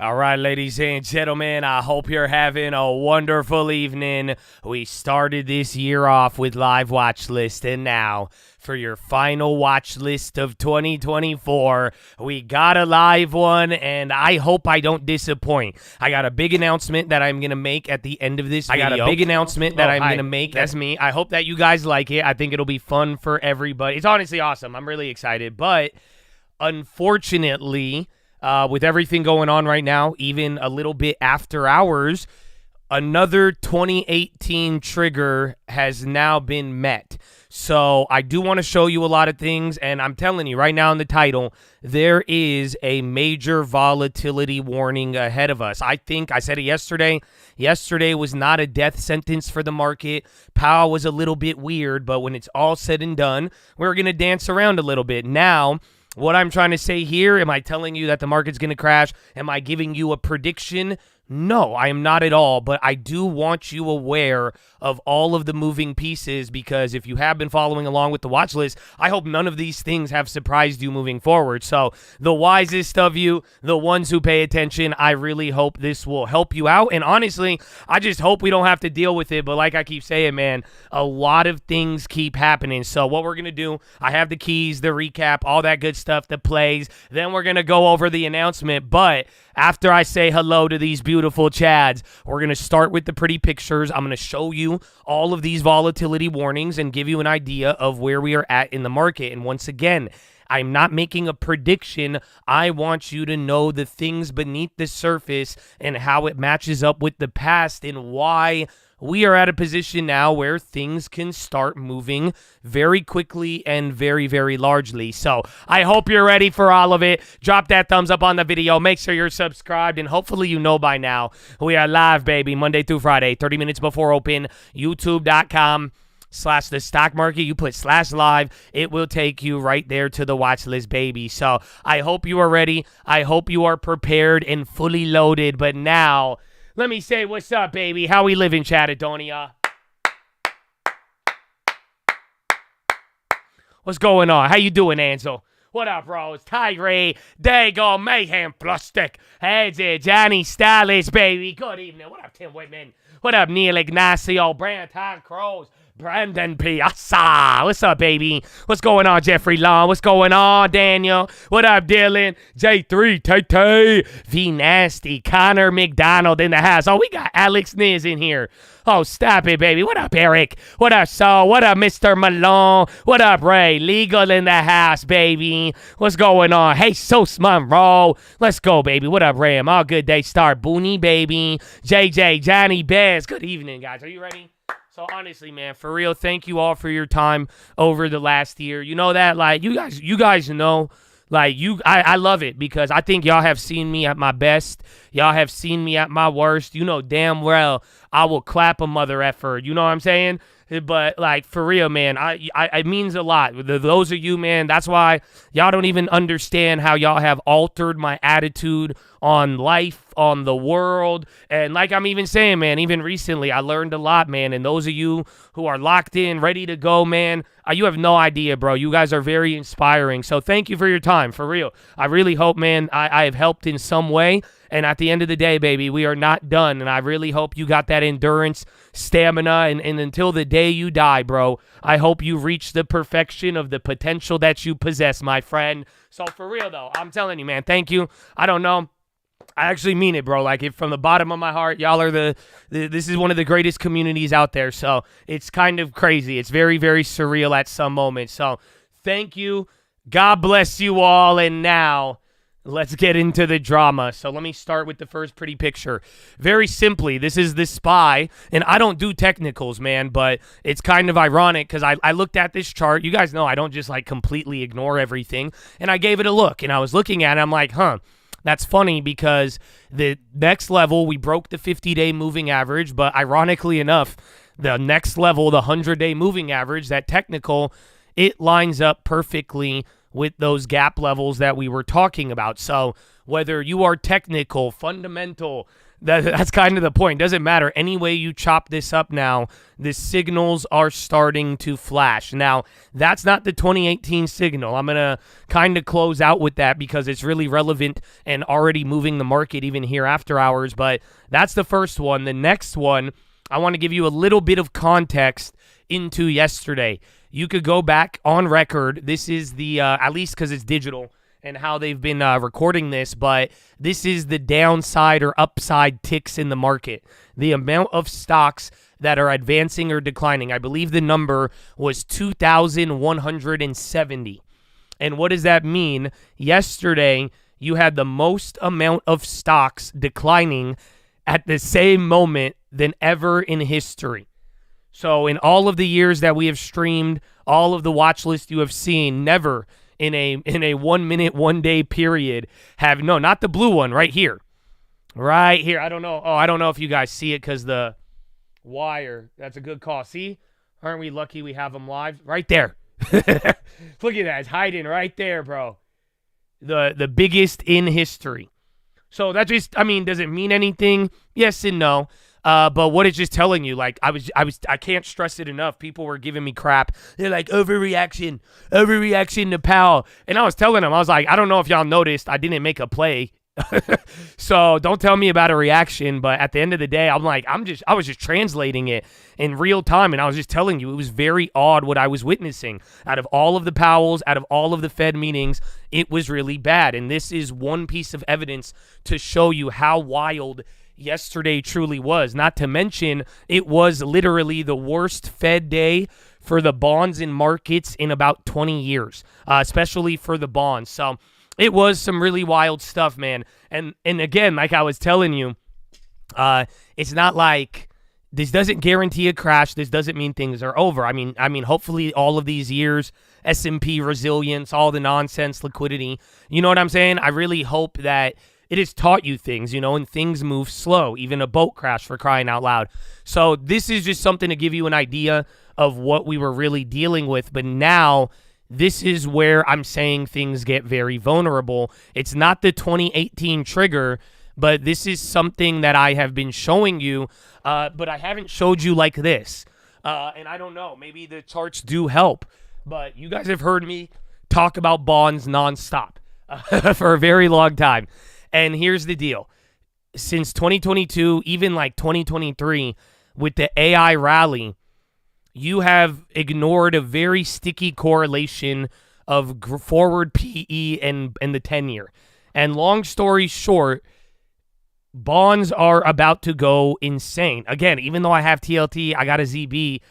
All right, ladies and gentlemen, I hope you're having a wonderful evening. We started this year off with live watch list, and now for your final watch list of 2024, we got a live one, and I hope I don't disappoint. I got a big announcement that I'm going to make at the end of this video. That's me. I hope that you guys like it. I think it'll be fun for everybody. It's honestly awesome. I'm really excited, but unfortunately, with everything going on right now, even a little bit after hours, another 2018 trigger has now been met. So I do want to show you a lot of things, and I'm telling you right now in the title, there is a major volatility warning ahead of us. I think I said it yesterday. Yesterday was not a death sentence for the market. Powell was a little bit weird, but when it's all said and done, we're going to dance around a little bit. Now, what I'm trying to say here, am I telling you that the market's going to crash? Am I giving you a prediction? No, I am not at all, but I do want you aware of all of the moving pieces, because if you have been following along with the watch list, I hope none of these things have surprised you moving forward. So the wisest of you, the ones who pay attention, I really hope this will help you out. And honestly, I just hope we don't have to deal with it. But like I keep saying, man, a lot of things keep happening. So what we're going to do, I have the keys, the recap, all that good stuff, the plays. Then we're going to go over the announcement. But after I say hello to these beautiful Chads, we're going to start with the pretty pictures. I'm going to show you all of these volatility warnings and give you an idea of where we are at in the market. And once again, I'm not making a prediction. I want you to know the things beneath the surface and how it matches up with the past and why we are at a position now where things can start moving very quickly and very, very largely. So I hope you're ready for all of it. Drop that thumbs up on the video. Make sure you're subscribed, and hopefully you know by now we are live, baby, Monday through Friday, 30 minutes before open, youtube.com/the stock market. You put /live, it will take you right there to the watch list, baby. So I hope you are ready. I hope you are prepared and fully loaded. But now, let me say what's up, baby. How we living, Chatadonia? What's going on? How you doing, Ansel? What up, bros? Tyree, Dago, Mayhem, Plastic. Hey, there, Johnny Stylish, baby. Good evening. What up, Tim Whitman? What up, Neil Ignacio, Branton Crows, Brandon Piazza. What's up, baby? What's going on, Jeffrey Long? What's going on, Daniel? What up, Dylan? J3, Tay, V Nasty, Connor McDonald in the house. Oh, we got Alex Niz in here. Oh, stop it, baby. What up, Eric? What up, Saul? What up, Mr. Malone? What up, Ray? Legal in the house, baby. What's going on? Hey, Sos Monroe. Let's go, baby. What up, Ram? All good day. Star Booney, baby. JJ, Johnny Bez. Good evening, guys. Are you ready? So honestly, man, for real, thank you all for your time over the last year. You know that, like, you guys know, like, I love it because I think y'all have seen me at my best. Y'all have seen me at my worst. You know damn well I will clap a mother effer. You know what I'm saying? But, like, for real, man, it means a lot. Those of you, man, that's why y'all don't even understand how y'all have altered my attitude on life, on the world. And like I'm even saying, man, even recently, I learned a lot, man. And those of you who are locked in, ready to go, man, you have no idea, bro. You guys are very inspiring. So thank you for your time, for real. I really hope, man, I have helped in some way. And at the end of the day, baby, we are not done. And I really hope you got that endurance, stamina, and until the day you die, bro, I hope you reach the perfection of the potential that you possess, my friend. So for real, though, I'm telling you, man, thank you. I don't know. I actually mean it, bro. Like, from the bottom of my heart, y'all are this is one of the greatest communities out there. So it's kind of crazy. It's very, very surreal at some moments. So thank you. God bless you all. And now, let's get into the drama. So let me start with the first pretty picture. Very simply, this is the SPY, and I don't do technicals, man, but it's kind of ironic because I looked at this chart. You guys know I don't just, like, completely ignore everything, and I gave it a look, and I was looking at it. I'm like, that's funny because the next level, we broke the 50-day moving average, but ironically enough, the next level, the 100-day moving average, that technical, it lines up perfectly with those gap levels that we were talking about. So whether you are technical, fundamental, That's kind of the point. Doesn't matter. Any way you chop this up now, the signals are starting to flash. Now, that's not the 2018 signal. I'm going to kind of close out with that because it's really relevant and already moving the market even here after hours. But that's the first one. The next one, I want to give you a little bit of context into yesterday. You could go back on record. This is the, at least because it's digital, and how they've been recording this, but this is the downside or upside ticks in the market. The amount of stocks that are advancing or declining. I believe the number was 2,170. And what does that mean? Yesterday, you had the most amount of stocks declining at the same moment than ever in history. So in all of the years that we have streamed, all of the watch lists you have seen, never in a 1 minute, 1 day period have, no, not the blue one, right here. Right here. I don't know. Oh, I don't know if you guys see it because the wire, that's a good call. See? Aren't we lucky we have them live? Right there. Look at that. It's hiding right there, bro. The biggest in history. So that just, I mean, does it mean anything? Yes and no. But what it's just telling you, like, I can't stress it enough. People were giving me crap. They're like, overreaction to Powell. And I was telling them, I was like, I don't know if y'all noticed, I didn't make a play. So don't tell me about a reaction. But at the end of the day, I'm like, I was just translating it in real time. And I was just telling you, it was very odd what I was witnessing. Out of all of the Powells, out of all of the Fed meetings, it was really bad. And this is one piece of evidence to show you how wild yesterday truly was. Not to mention, it was literally the worst Fed day for the bonds and markets in about 20 years, especially for the bonds. So it was some really wild stuff, man. And again, like I was telling you, it's not like this doesn't guarantee a crash. This doesn't mean things are over. I mean, hopefully all of these years, S&P resilience, all the nonsense, liquidity, you know what I'm saying? I really hope that it has taught you things, you know, and things move slow, even a boat crash, for crying out loud. So this is just something to give you an idea of what we were really dealing with. But now this is where I'm saying things get very vulnerable. It's not the 2018 trigger, but this is something that I have been showing you, but I haven't showed you like this. And I don't know, maybe the charts do help, but you guys have heard me talk about bonds nonstop for a very long time. And here's the deal. Since 2022, even like 2023, with the AI rally, you have ignored a very sticky correlation of forward PE and the 10-year. And long story short, bonds are about to go insane. Again, even though I have TLT, I got a ZB,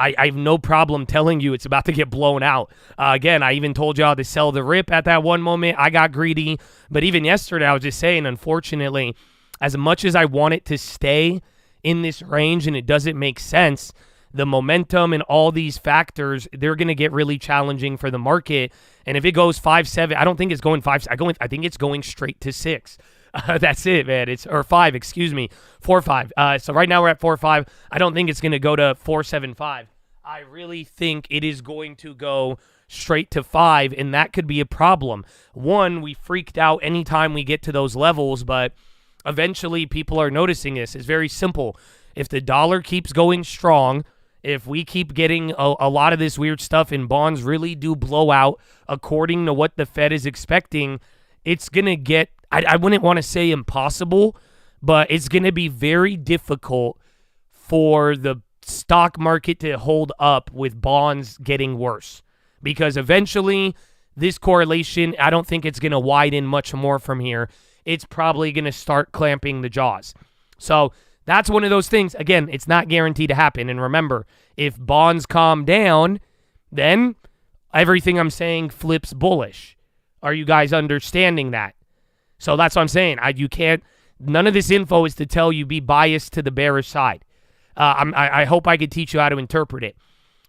I have no problem telling you it's about to get blown out. Again, I even told y'all to sell the rip at that one moment. I got greedy. But even yesterday, I was just saying, unfortunately, as much as I want it to stay in this range and it doesn't make sense, the momentum and all these factors, they're going to get really challenging for the market. And if it goes 5-7, I don't think it's going 5. I think it's going straight to 6. That's it, man. Or 5, excuse me, 4-5. So right now we're at 4-5. I don't think it's going to go to 4-7-5. I really think it is going to go straight to 5, and that could be a problem. One, we freaked out anytime we get to those levels, but eventually people are noticing this. It's very simple. If the dollar keeps going strong, if we keep getting a lot of this weird stuff and bonds really do blow out according to what the Fed is expecting, it's going to get, I wouldn't want to say impossible, but it's going to be very difficult for the stock market to hold up with bonds getting worse. Because eventually, this correlation, I don't think it's going to widen much more from here. It's probably going to start clamping the jaws. So that's one of those things. Again, it's not guaranteed to happen. And remember, if bonds calm down, then everything I'm saying flips bullish. Are you guys understanding that? So that's what I'm saying. You can't, none of this info is to tell you be biased to the bearish side. I hope I could teach you how to interpret it.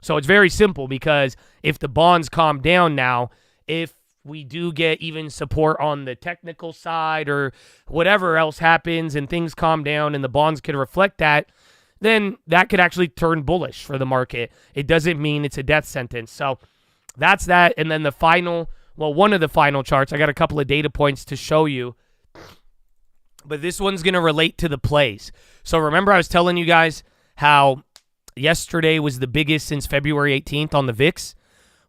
So it's very simple, because if the bonds calm down now, if we do get even support on the technical side or whatever else happens and things calm down and the bonds can reflect that, then that could actually turn bullish for the market. It doesn't mean it's a death sentence. So that's that. And then the final, well, one of the final charts, I got a couple of data points to show you. but this one's going to relate to the plays. So remember I was telling you guys how yesterday was the biggest since February 18th on the VIX?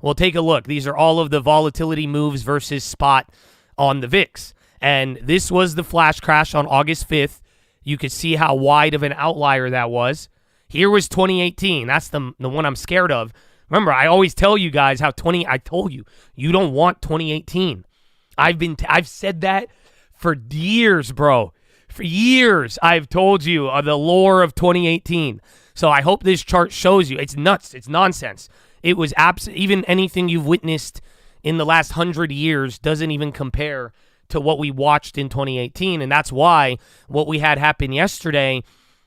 Well, take a look. These are all of the volatility moves versus spot on the VIX. And this was the flash crash on August 5th. You could see how wide of an outlier that was. Here was 2018. That's the one I'm scared of. Remember, I always tell you guys how I told you, you don't want 2018. I've said that for years, bro. For years, I've told you the lore of 2018. So I hope this chart shows you. It's nuts. It's nonsense. It was even anything you've witnessed in the last 100 years doesn't even compare to what we watched in 2018. And that's why what we had happen yesterday,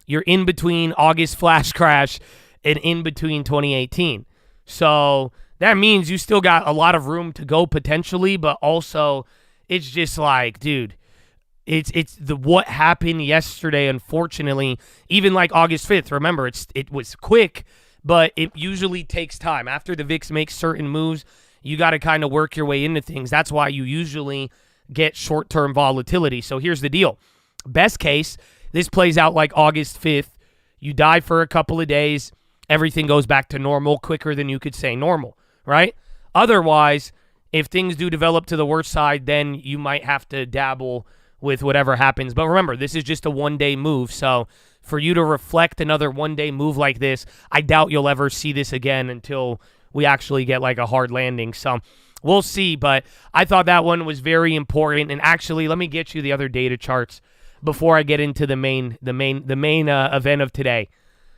you're in between August flash crash and in between 2018. So that means you still got a lot of room to go potentially, but also it's just like, dude, it's the what happened yesterday, unfortunately, even like August 5th. Remember, it was quick, but it usually takes time. After the VIX makes certain moves, you got to kind of work your way into things. That's why you usually get short-term volatility. So here's the deal. Best case, this plays out like August 5th. You die for a couple of days. Everything goes back to normal quicker than you could say normal, right? Otherwise, if things do develop to the worst side, then you might have to dabble with whatever happens. But remember, this is just a one-day move. So for you to reflect another one-day move like this, I doubt you'll ever see this again until we actually get like a hard landing. So we'll see. But I thought that one was very important. And actually, let me get you the other data charts before I get into the main event of today.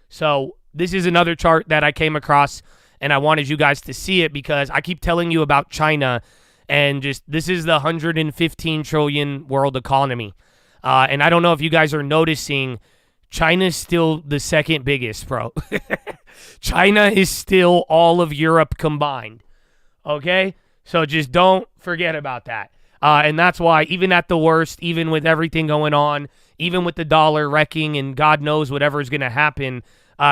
So this is another chart that I came across, and I wanted you guys to see it because I keep telling you about China, and just this is the 115 trillion world economy. And I don't know if you guys are noticing, China's still the second biggest, bro. China is still all of Europe combined. Okay? So just don't forget about that. And that's why, even at the worst, even with everything going on, even with the dollar wrecking and God knows whatever is going to happen,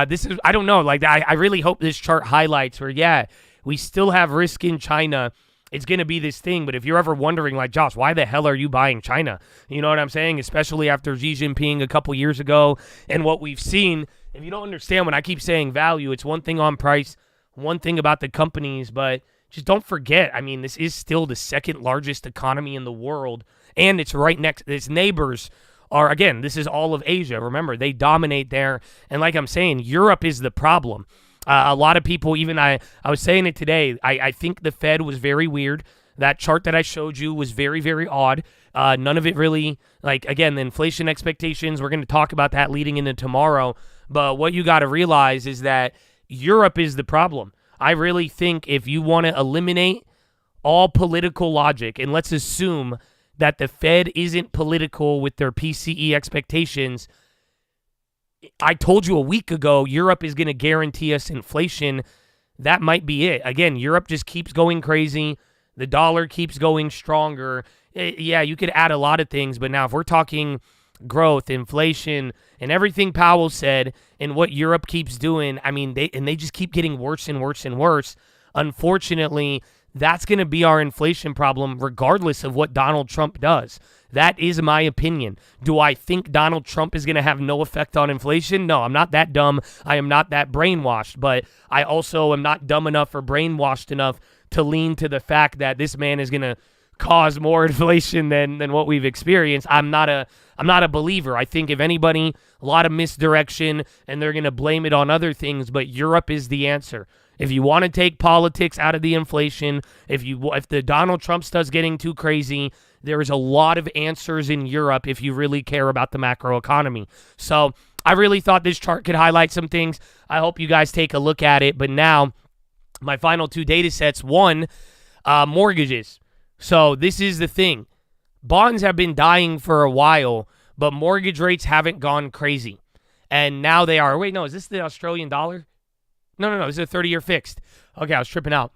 this is, I don't know, like I really hope this chart highlights where, yeah, we still have risk in China. It's going to be this thing. But if you're ever wondering, like, Josh, why the hell are you buying China? You know what I'm saying? Especially after Xi Jinping a couple years ago and what we've seen. If you don't understand when I keep saying value, it's one thing on price, one thing about the companies, but just don't forget, I mean, this is still the second largest economy in the world, and it's right next, its neighbors are, again, this is all of Asia. Remember, they dominate there, and like I'm saying, Europe is the problem. A lot of people, even I was saying it today, I think the Fed was very weird. That chart that I showed you was very, very odd. None of it really, like, again, the inflation expectations, we're going to talk about that leading into tomorrow, but what you got to realize is that Europe is the problem. I really think if you want to eliminate all political logic, and let's assume that the Fed isn't political with their PCE expectations, I told you a week ago, Europe is going to guarantee us inflation. That might be it. Again, Europe just keeps going crazy. The dollar keeps going stronger. Yeah, you could add a lot of things, but now if we're talking growth, inflation, and everything Powell said, and what Europe keeps doing, I mean, they just keep getting worse and worse and worse. Unfortunately, that's going to be our inflation problem regardless of what Donald Trump does. That is my opinion. Do I think Donald Trump is going to have no effect on inflation? No, I'm not that dumb. I am not that brainwashed, but I also am not dumb enough or brainwashed enough to lean to the fact that this man is going to cause more inflation than what we've experienced. I'm not a believer. I think if anybody, a lot of misdirection, and they're going to blame it on other things, but Europe is the answer. If you want to take politics out of the inflation, if the Donald Trump stuff's getting too crazy, there is a lot of answers in Europe if you really care about the macroeconomy. So I really thought this chart could highlight some things. I hope you guys take a look at it. But now, my final two data sets. One, mortgages. So this is the thing. Bonds have been dying for a while, but mortgage rates haven't gone crazy. And now they are. Wait, no, is this the Australian dollar? No. This is a 30-year fixed. Okay, I was tripping out.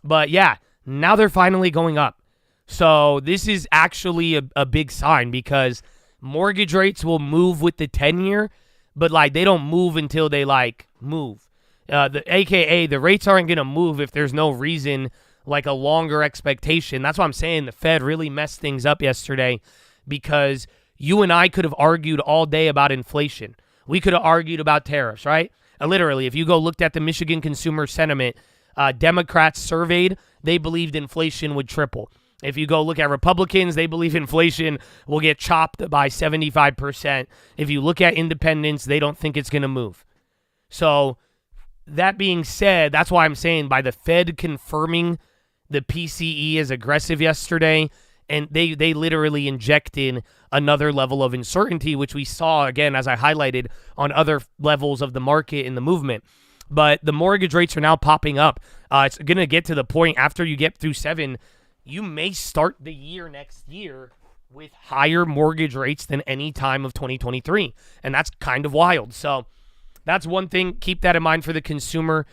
But yeah, now they're finally going up. So this is actually a big sign because mortgage rates will move with the 10-year, but like they don't move until they like move. AKA the rates aren't going to move if there's no reason, like a longer expectation. That's why I'm saying the Fed really messed things up yesterday because You and I could have argued all day about inflation. We could have argued about tariffs, right? Literally, if you go looked at the Michigan Consumer Sentiment, Democrats surveyed, they believed inflation would triple. If you go look at Republicans, they believe inflation will get chopped by 75%. If you look at independents, they don't think it's going to move. So that being said, that's why I'm saying by the Fed confirming the PCE as aggressive yesterday, and they literally injected another level of uncertainty, which we saw, again, as I highlighted, on other levels of the market in the movement. But the mortgage rates are now popping up. It's going to get to the point after you get through 7, you may start the year next year with higher mortgage rates than any time of 2023. And that's kind of wild. So that's one thing. Keep that in mind for the consumer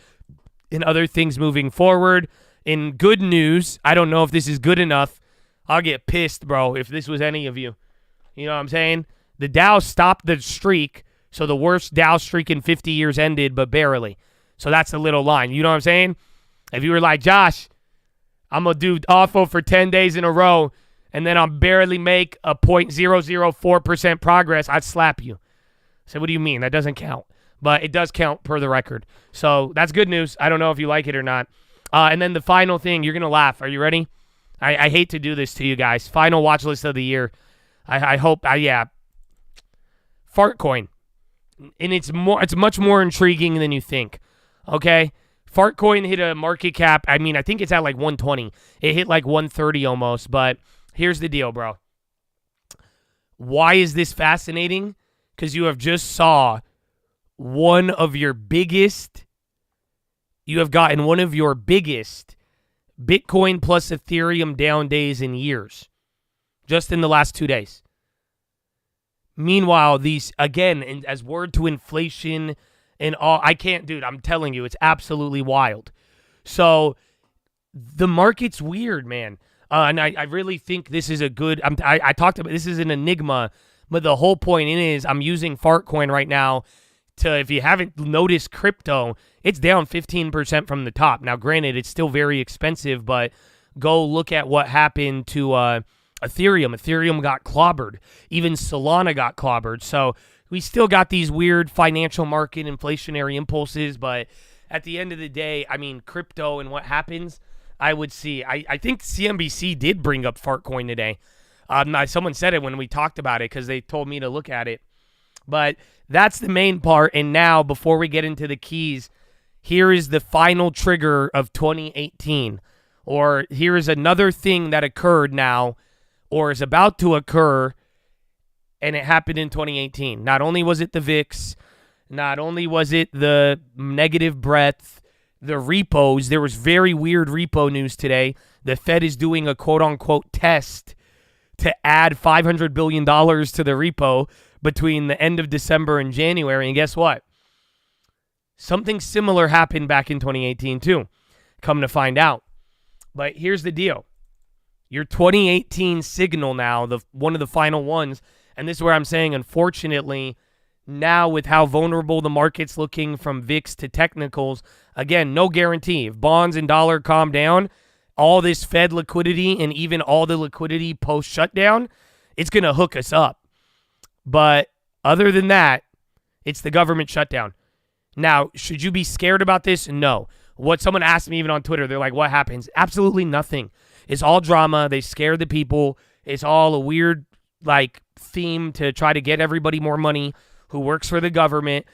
and other things moving forward. In good news, I don't know if this is good enough. I'll get pissed, bro, if this was any of you. You know what I'm saying? The Dow stopped the streak, so the worst Dow streak in 50 years ended, but barely. So that's a little line. You know what I'm saying? If you were like, Josh, I'm going to do awful for 10 days in a row, and then I'll barely make a 0.004% progress, I'd slap you. So what do you mean? That doesn't count. But it does count per the record. So that's good news. I don't know if you like it or not. And then the final thing, you're going to laugh. Are you ready? I hate to do this to you guys. Final watch list of the year. I hope, yeah. Fartcoin. And it's much more intriguing than you think. Okay? Fartcoin hit a market cap. I mean, I think it's at like 120. It hit like 130 almost. But here's the deal, bro. Why is this fascinating? Because you have just saw one of your biggest, you have gotten one of your biggest Bitcoin plus Ethereum down days in years. Just in the last 2 days. Meanwhile, these, again, as word to inflation and all, I can't, dude, I'm telling you, it's absolutely wild. So, the market's weird, man. And I really think this is a good, I talked about, this is an enigma, but the whole point is I'm using Fartcoin right now to, if you haven't noticed crypto, it's down 15% from the top. Now, granted, it's still very expensive, but go look at what happened to Ethereum. Ethereum got clobbered. Even Solana got clobbered. So we still got these weird financial market inflationary impulses, but at the end of the day, I mean, crypto and what happens, I would see. I think CNBC did bring up Fartcoin today. Someone said it when we talked about it because they told me to look at it. But that's the main part. And now, before we get into the keys, here is the final trigger of 2018. Or here is another thing that occurred now, or is about to occur, and it happened in 2018. Not only was it the VIX, not only was it the negative breadth, the repos. There was very weird repo news today. The Fed is doing a quote-unquote test to add $500 billion to the repo between the end of December and January. And guess what? Something similar happened back in 2018 too. Come to find out. But here's the deal. Your 2018 signal now, one of the final ones, and this is where I'm saying, unfortunately, now with how vulnerable the market's looking from VIX to technicals, again, no guarantee. If bonds and dollar calm down, all this Fed liquidity and even all the liquidity post-shutdown, it's going to hook us up. But other than that, it's the government shutdown. Now, should you be scared about this? No. What someone asked me even on Twitter, they're like, what happens? Absolutely nothing. It's all drama. They scare the people. It's all a weird theme to try to get everybody more money who works for the government.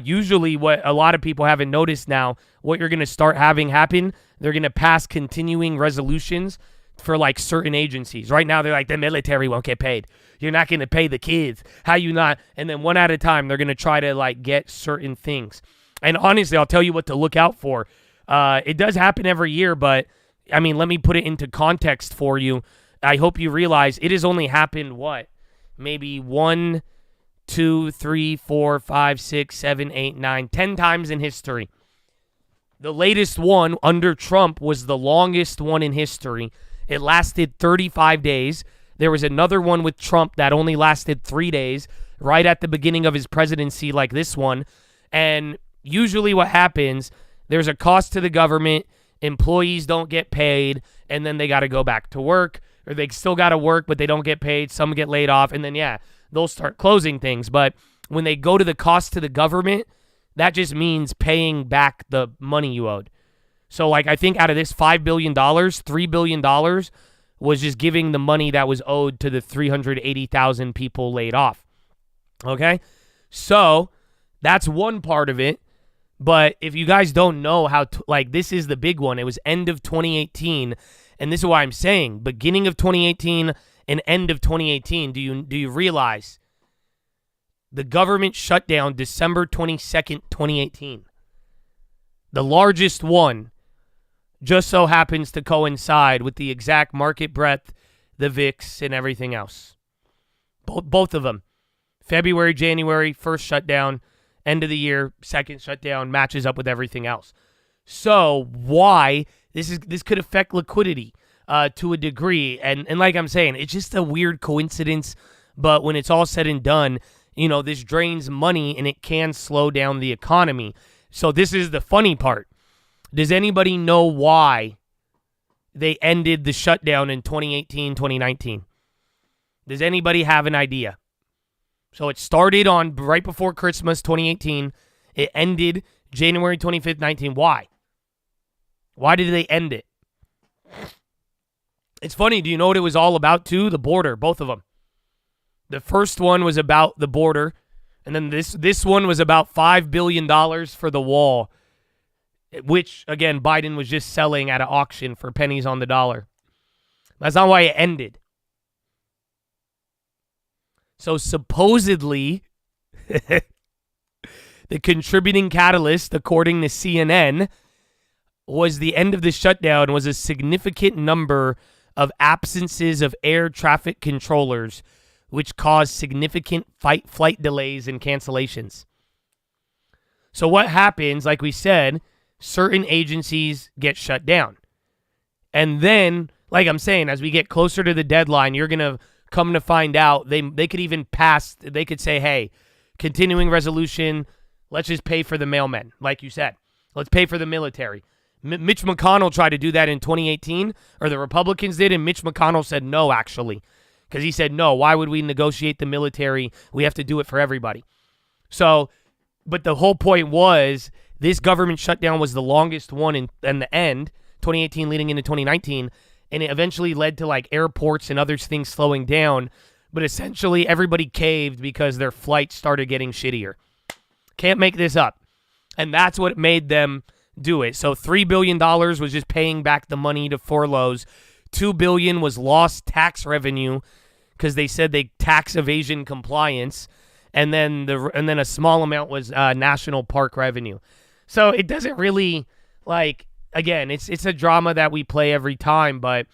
Usually what a lot of people haven't noticed now, what you're going to start having happen, they're going to pass continuing resolutions for certain agencies. Right now, they're like, the military won't get paid. You're not going to pay the kids. How you not? And then one at a time, they're going to try to get certain things. And honestly, I'll tell you what to look out for. It does happen every year, but I mean, let me put it into context for you. I hope you realize it has only happened, maybe 1, 2, 3, 4, 5, 6, 7, 8, 9, 10 times in history. The latest one under Trump was the longest one in history. It lasted 35 days. There was another one with Trump that only lasted 3 days, right at the beginning of his presidency, like this one. And usually what happens, there's a cost to the government, employees don't get paid, and then they got to go back to work, or they still got to work, but they don't get paid. Some get laid off, and then, they'll start closing things. But when they go to the cost to the government, that just means paying back the money you owed. So, like, I think out of this $5 billion, $3 billion was just giving the money that was owed to the 380,000 people laid off. Okay? So, that's one part of it. But if you guys don't know how, this is the big one. It was end of 2018. And this is why I'm saying, beginning of 2018 and end of 2018, do you realize the government shut down December 22nd, 2018? The largest one just so happens to coincide with the exact market breadth, the VIX, and everything else. Both of them. February, January, first shutdown. End of the year, second shutdown, matches up with everything else. So why this could affect liquidity to a degree. And like I'm saying, it's just a weird coincidence. But when it's all said and done, this drains money and it can slow down the economy. So this is the funny part. Does anybody know why they ended the shutdown in 2018, 2019? Does anybody have an idea? So it started on right before Christmas, 2018. It ended January 25th, 19. Why? Why did they end it? It's funny. Do you know what it was all about, too? The border, both of them. The first one was about the border, and then this one was about $5 billion for the wall, which, again, Biden was just selling at an auction for pennies on the dollar. That's not why it ended. So supposedly, the contributing catalyst, according to CNN, was the end of the shutdown was a significant number of absences of air traffic controllers, which caused significant flight delays and cancellations. So what happens, like we said, certain agencies get shut down. And then, like I'm saying, as we get closer to the deadline, you're going to come to find out they could even pass, they could say, hey, continuing resolution, let's just pay for the mailmen, like you said. Let's pay for the military. Mitch McConnell tried to do that in 2018, or the Republicans did, and Mitch McConnell said no, actually. Because he said, no, why would we negotiate the military? We have to do it for everybody. So, but the whole point was, this government shutdown was the longest one in the end, 2018 leading into 2019, and it eventually led to like airports and other things slowing down. But essentially, everybody caved because their flights started getting shittier. Can't make this up. And that's what made them do it. So $3 billion was just paying back the money to furloughs. $2 billion was lost tax revenue because they said they tax evasion compliance. And then a small amount was national park revenue. So it doesn't really, like, again, it's a drama that we play every time, but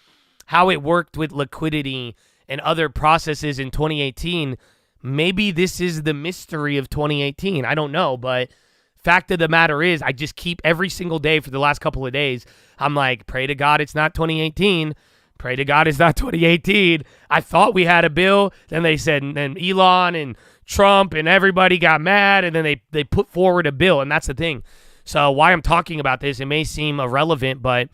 how it worked with liquidity and other processes in 2018, maybe this is the mystery of 2018. I don't know, but fact of the matter is, I just keep every single day for the last couple of days, I'm like, pray to God it's not 2018. Pray to God it's not 2018. I thought we had a bill. Then they said, and then Elon and Trump and everybody got mad, and then they put forward a bill, and that's the thing. So why I'm talking about this, it may seem irrelevant, but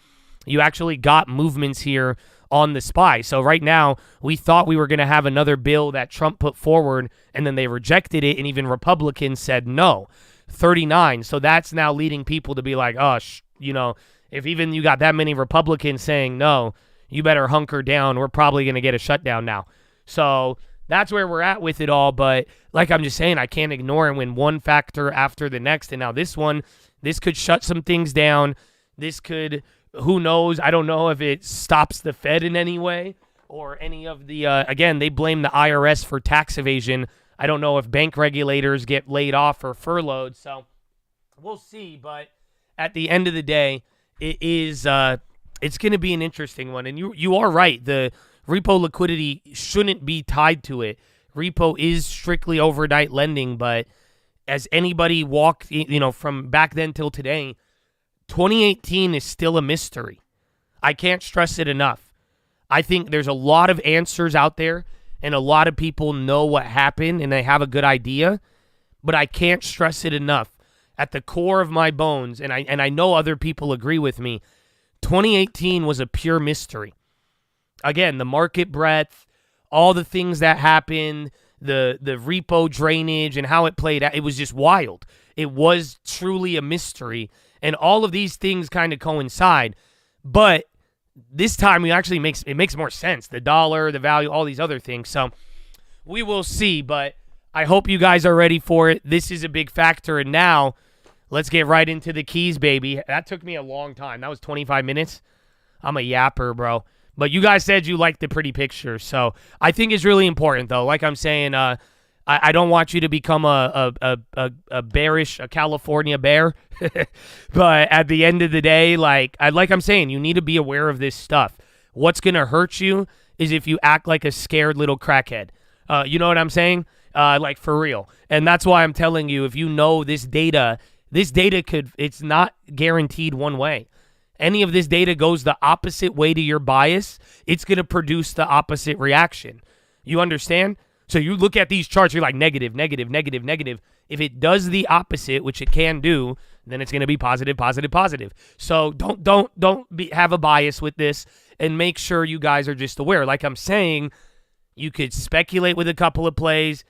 you actually got movements here on the SPY. So right now, we thought we were going to have another bill that Trump put forward, and then they rejected it, and even Republicans said no. 39. So that's now leading people to be like, oh, if even you got that many Republicans saying no, you better hunker down. We're probably going to get a shutdown now. So that's where we're at with it all. But like I'm just saying, I can't ignore it when one factor after the next. And now this could shut some things down. This could, who knows? I don't know if it stops the Fed in any way or any of the, again, they blame the IRS for tax evasion. I don't know if bank regulators get laid off or furloughed. So we'll see. But at the end of the day, it is, it's going to be an interesting one. And you are right. The repo liquidity shouldn't be tied to it. Repo is strictly overnight lending, but as anybody walked, from back then till today, 2018 is still a mystery. I can't stress it enough. I think there's a lot of answers out there, and a lot of people know what happened, and they have a good idea, but I can't stress it enough. At the core of my bones, and I know other people agree with me, 2018 was a pure mystery. Again, the market breadth, all the things that happened, the repo drainage and how it played out. It was just wild. It was truly a mystery. And all of these things kind of coincide. But this time it makes more sense. The dollar, the value, all these other things. So we will see. But I hope you guys are ready for it. This is a big factor. And now let's get right into the keys, baby. That took me a long time. That was 25 minutes. I'm a yapper, bro. But you guys said you liked the pretty pictures. So I think it's really important, though. Like I'm saying, I don't want you to become a California bear. But at the end of the day, like I'm saying, you need to be aware of this stuff. What's going to hurt you is if you act like a scared little crackhead. You know what I'm saying? Like for real. And that's why I'm telling you, if you know this data it's not guaranteed one way. Any of this data goes the opposite way to your bias, it's going to produce the opposite reaction. You understand? So you look at these charts, you're like negative, negative, negative, negative. If it does the opposite, which it can do, then it's going to be positive, positive, positive. So don't have a bias with this, and make sure you guys are just aware. Like I'm saying, you could speculate with a couple of plays.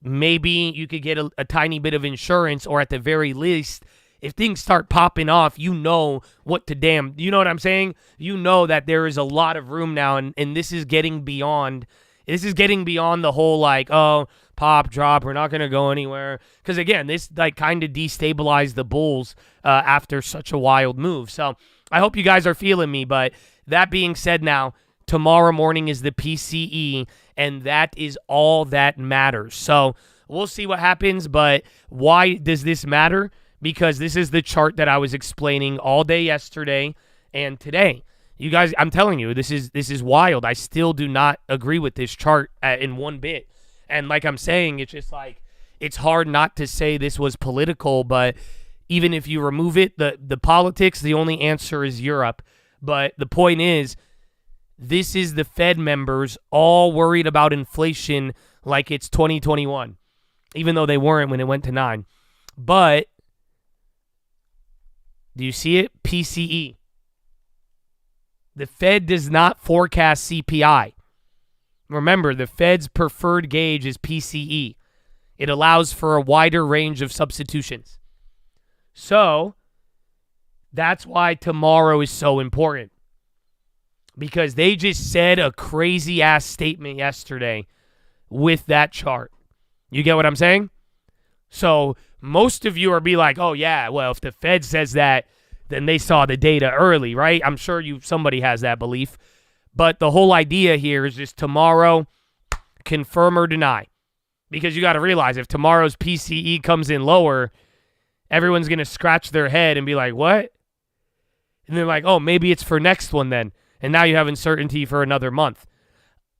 Maybe you could get a tiny bit of insurance, or at the very least, if things start popping off, you know what to damn. You know what I'm saying? You know that there is a lot of room now, and this is getting beyond. This is getting beyond the whole like, oh, pop, drop, we're not going to go anywhere. Because again, this like kind of destabilized the Bulls after such a wild move. So I hope you guys are feeling me. But that being said, now tomorrow morning is the PCE, and that is all that matters. So we'll see what happens. But why does this matter? Because this is the chart that I was explaining all day yesterday and today. You guys, I'm telling you, this is wild. I still do not agree with this chart in one bit. And like I'm saying, it's just like, it's hard not to say this was political, but even if you remove it, the politics, the only answer is Europe. But the point is, this is the Fed members all worried about inflation like it's 2021, even though they weren't when it went to 9. But do you see it? PCE. The Fed does not forecast CPI. Remember, the Fed's preferred gauge is PCE. It allows for a wider range of substitutions. So, that's why tomorrow is so important. Because they just said a crazy-ass statement yesterday with that chart. You get what I'm saying? So, most of you are be like, oh, yeah, well, if the Fed says that, then they saw the data early, right? I'm sure somebody has that belief. But the whole idea here is just tomorrow, confirm or deny. Because you got to realize, if tomorrow's PCE comes in lower, everyone's going to scratch their head and be like, what? And they're like, oh, maybe it's for next one then. And now you have uncertainty for another month.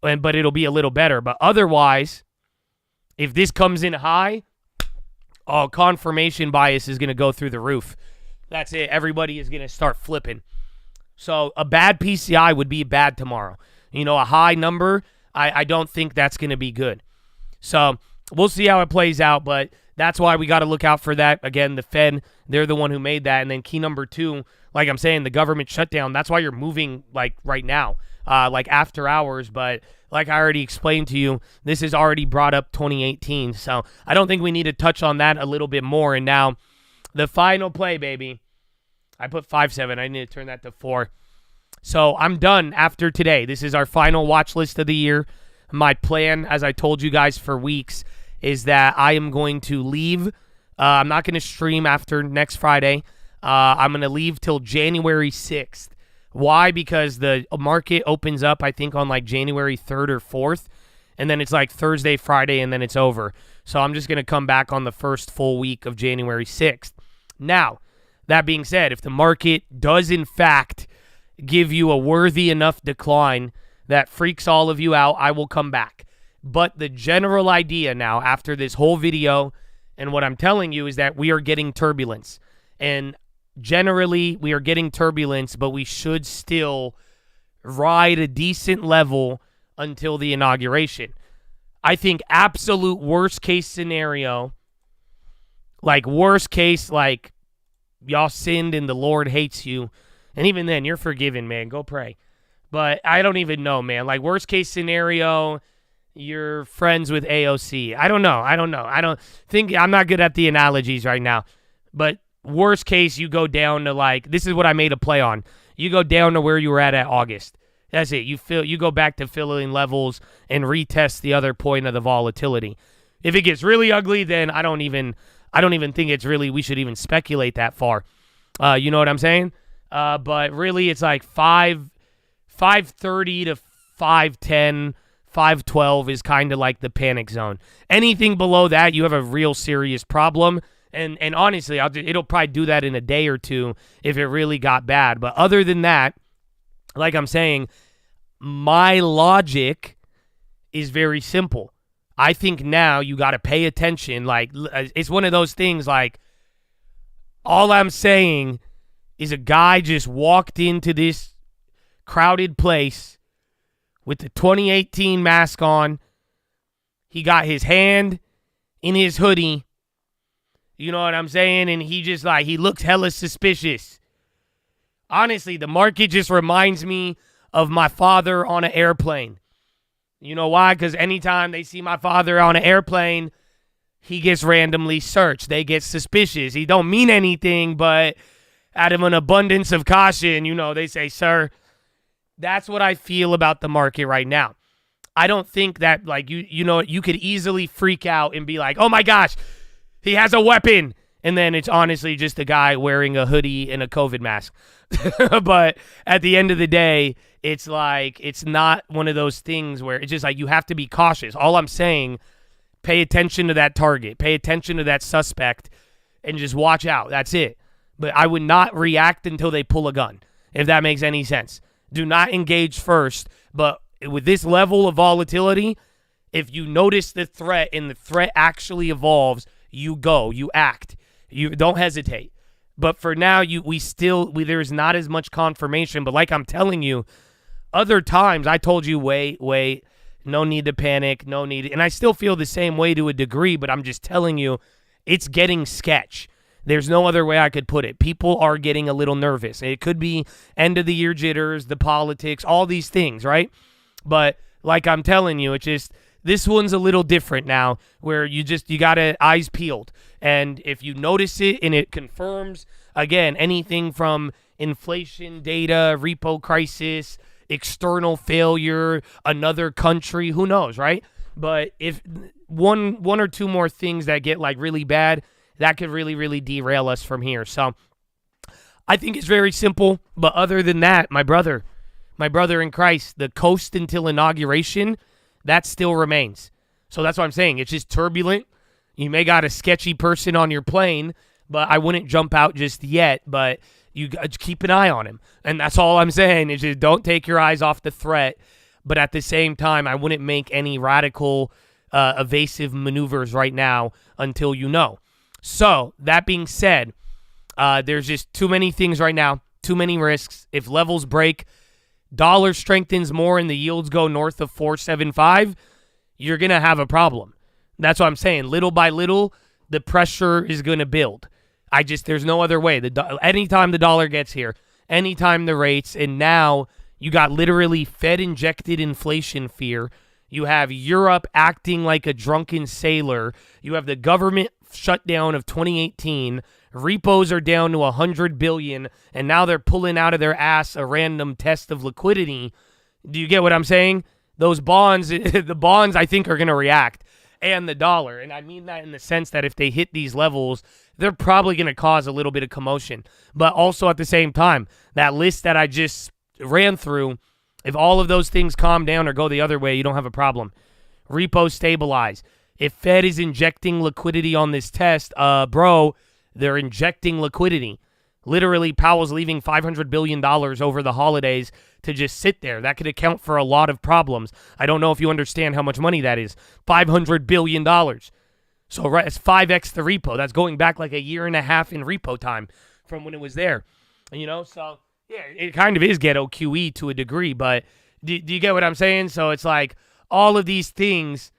But it'll be a little better. But otherwise, if this comes in high, confirmation bias is going to go through the roof. That's it. Everybody is going to start flipping. So a bad PCI would be bad tomorrow. You know, a high number, I don't think that's going to be good. So we'll see how it plays out, but that's why we got to look out for that. Again, the Fed, they're the one who made that. And then key number 2, like I'm saying, the government shutdown. That's why you're moving like right now, like after hours. But like I already explained to you, this is already brought up 2018. So I don't think we need to touch on that a little bit more. And now the final play, baby. I put 5-7. I need to turn that to 4. So I'm done after today. This is our final watch list of the year. My plan, as I told you guys for weeks, is that I am going to leave. I'm not going to stream after next Friday. I'm going to leave till January 6th. Why? Because the market opens up, I think, on like January 3rd or 4th. And then it's like Thursday, Friday, and then it's over. So I'm just going to come back on the first full week of January 6th. Now, that being said, if the market does in fact give you a worthy enough decline that freaks all of you out, I will come back. But the general idea now, after this whole video and what I'm telling you, is that we are getting turbulence. And generally, we are getting turbulence, but we should still ride a decent level until the inauguration. I think absolute worst case scenario, like worst case, like y'all sinned and the Lord hates you. And even then, you're forgiven, man. Go pray. But I don't even know, man. Like worst case scenario, you're friends with AOC. I don't know. I'm not good at the analogies right now. But worst case, you go down to like, this is what I made a play on. You go down to where you were at August. That's it. You go back to filling levels and retest the other point of the volatility. If it gets really ugly, then I don't even think we should even speculate that far. You know what I'm saying? But really, it's like 530 to 510, 512 is kind of like the panic zone. Anything below that, you have a real serious problem. And honestly, it'll probably do that in a day or two if it really got bad. But other than that, like I'm saying, my logic is very simple. I think now you got to pay attention. Like, it's one of those things like, all I'm saying is a guy just walked into this crowded place with the 2018 mask on. He got his hand in his hoodie. You know what I'm saying? And he just he looks hella suspicious. Honestly, the market just reminds me of my father on an airplane. You know why? Because anytime they see my father on an airplane, he gets randomly searched. They get suspicious. He don't mean anything, but out of an abundance of caution, they say, sir, that's what I feel about the market right now. I don't think that, you could easily freak out and be like, oh my gosh, he has a weapon. And then it's honestly just a guy wearing a hoodie and a COVID mask. But at the end of the day, it's not one of those things where it's just you have to be cautious. All I'm saying, pay attention to that target, pay attention to that suspect, and just watch out. That's it. But I would not react until they pull a gun, if that makes any sense. Do not engage first. But with this level of volatility, if you notice the threat and the threat actually evolves, you go, you act. You don't hesitate. But for now, there's not as much confirmation. But like I'm telling you, other times I told you, wait, no need to panic, no need. And I still feel the same way to a degree, but I'm just telling you, it's getting sketch. There's no other way I could put it. People are getting a little nervous. It could be end of the year jitters, the politics, all these things, right? But like I'm telling you, it's just, this one's a little different now, where you got to eyes peeled. And if you notice it and it confirms, again, anything from inflation data, repo crisis, external failure, another country, who knows, right? But if one or two more things that get really bad, that could really, really derail us from here. So I think it's very simple. But other than that, my brother in Christ, the coast until inauguration, that still remains. So that's what I'm saying. It's just turbulent. You may got a sketchy person on your plane, but I wouldn't jump out just yet. But you keep an eye on him. And that's all I'm saying is just don't take your eyes off the threat. But at the same time, I wouldn't make any radical evasive maneuvers right now until you know. So that being said, there's just too many things right now, too many risks. If levels break, dollar strengthens more and the yields go north of 4.75, you're going to have a problem. That's what I'm saying. Little by little, the pressure is going to build. There's no other way. Anytime the dollar gets here, anytime the rates, and now you got literally Fed-injected inflation fear. You have Europe acting like a drunken sailor. You have the government shutdown of 2018. Repos are down to 100 billion, and now they're pulling out of their ass a random test of liquidity. Do you get what I'm saying? Those bonds, the bonds, I think, are going to react, and the dollar. And I mean that in the sense that if they hit these levels, they're probably going to cause a little bit of commotion. But also at the same time, that list that I just ran through, if all of those things calm down or go the other way, you don't have a problem. Repos stabilize. If Fed is injecting liquidity on this test, bro, they're injecting liquidity. Literally, Powell's leaving $500 billion over the holidays to just sit there. That could account for a lot of problems. I don't know if you understand how much money that is. $500 billion. So right, it's 5x the repo. That's going back like a year and a half in repo time from when it was there. So yeah, it kind of is ghetto QE to a degree, but do you get what I'm saying? So it's like all of these things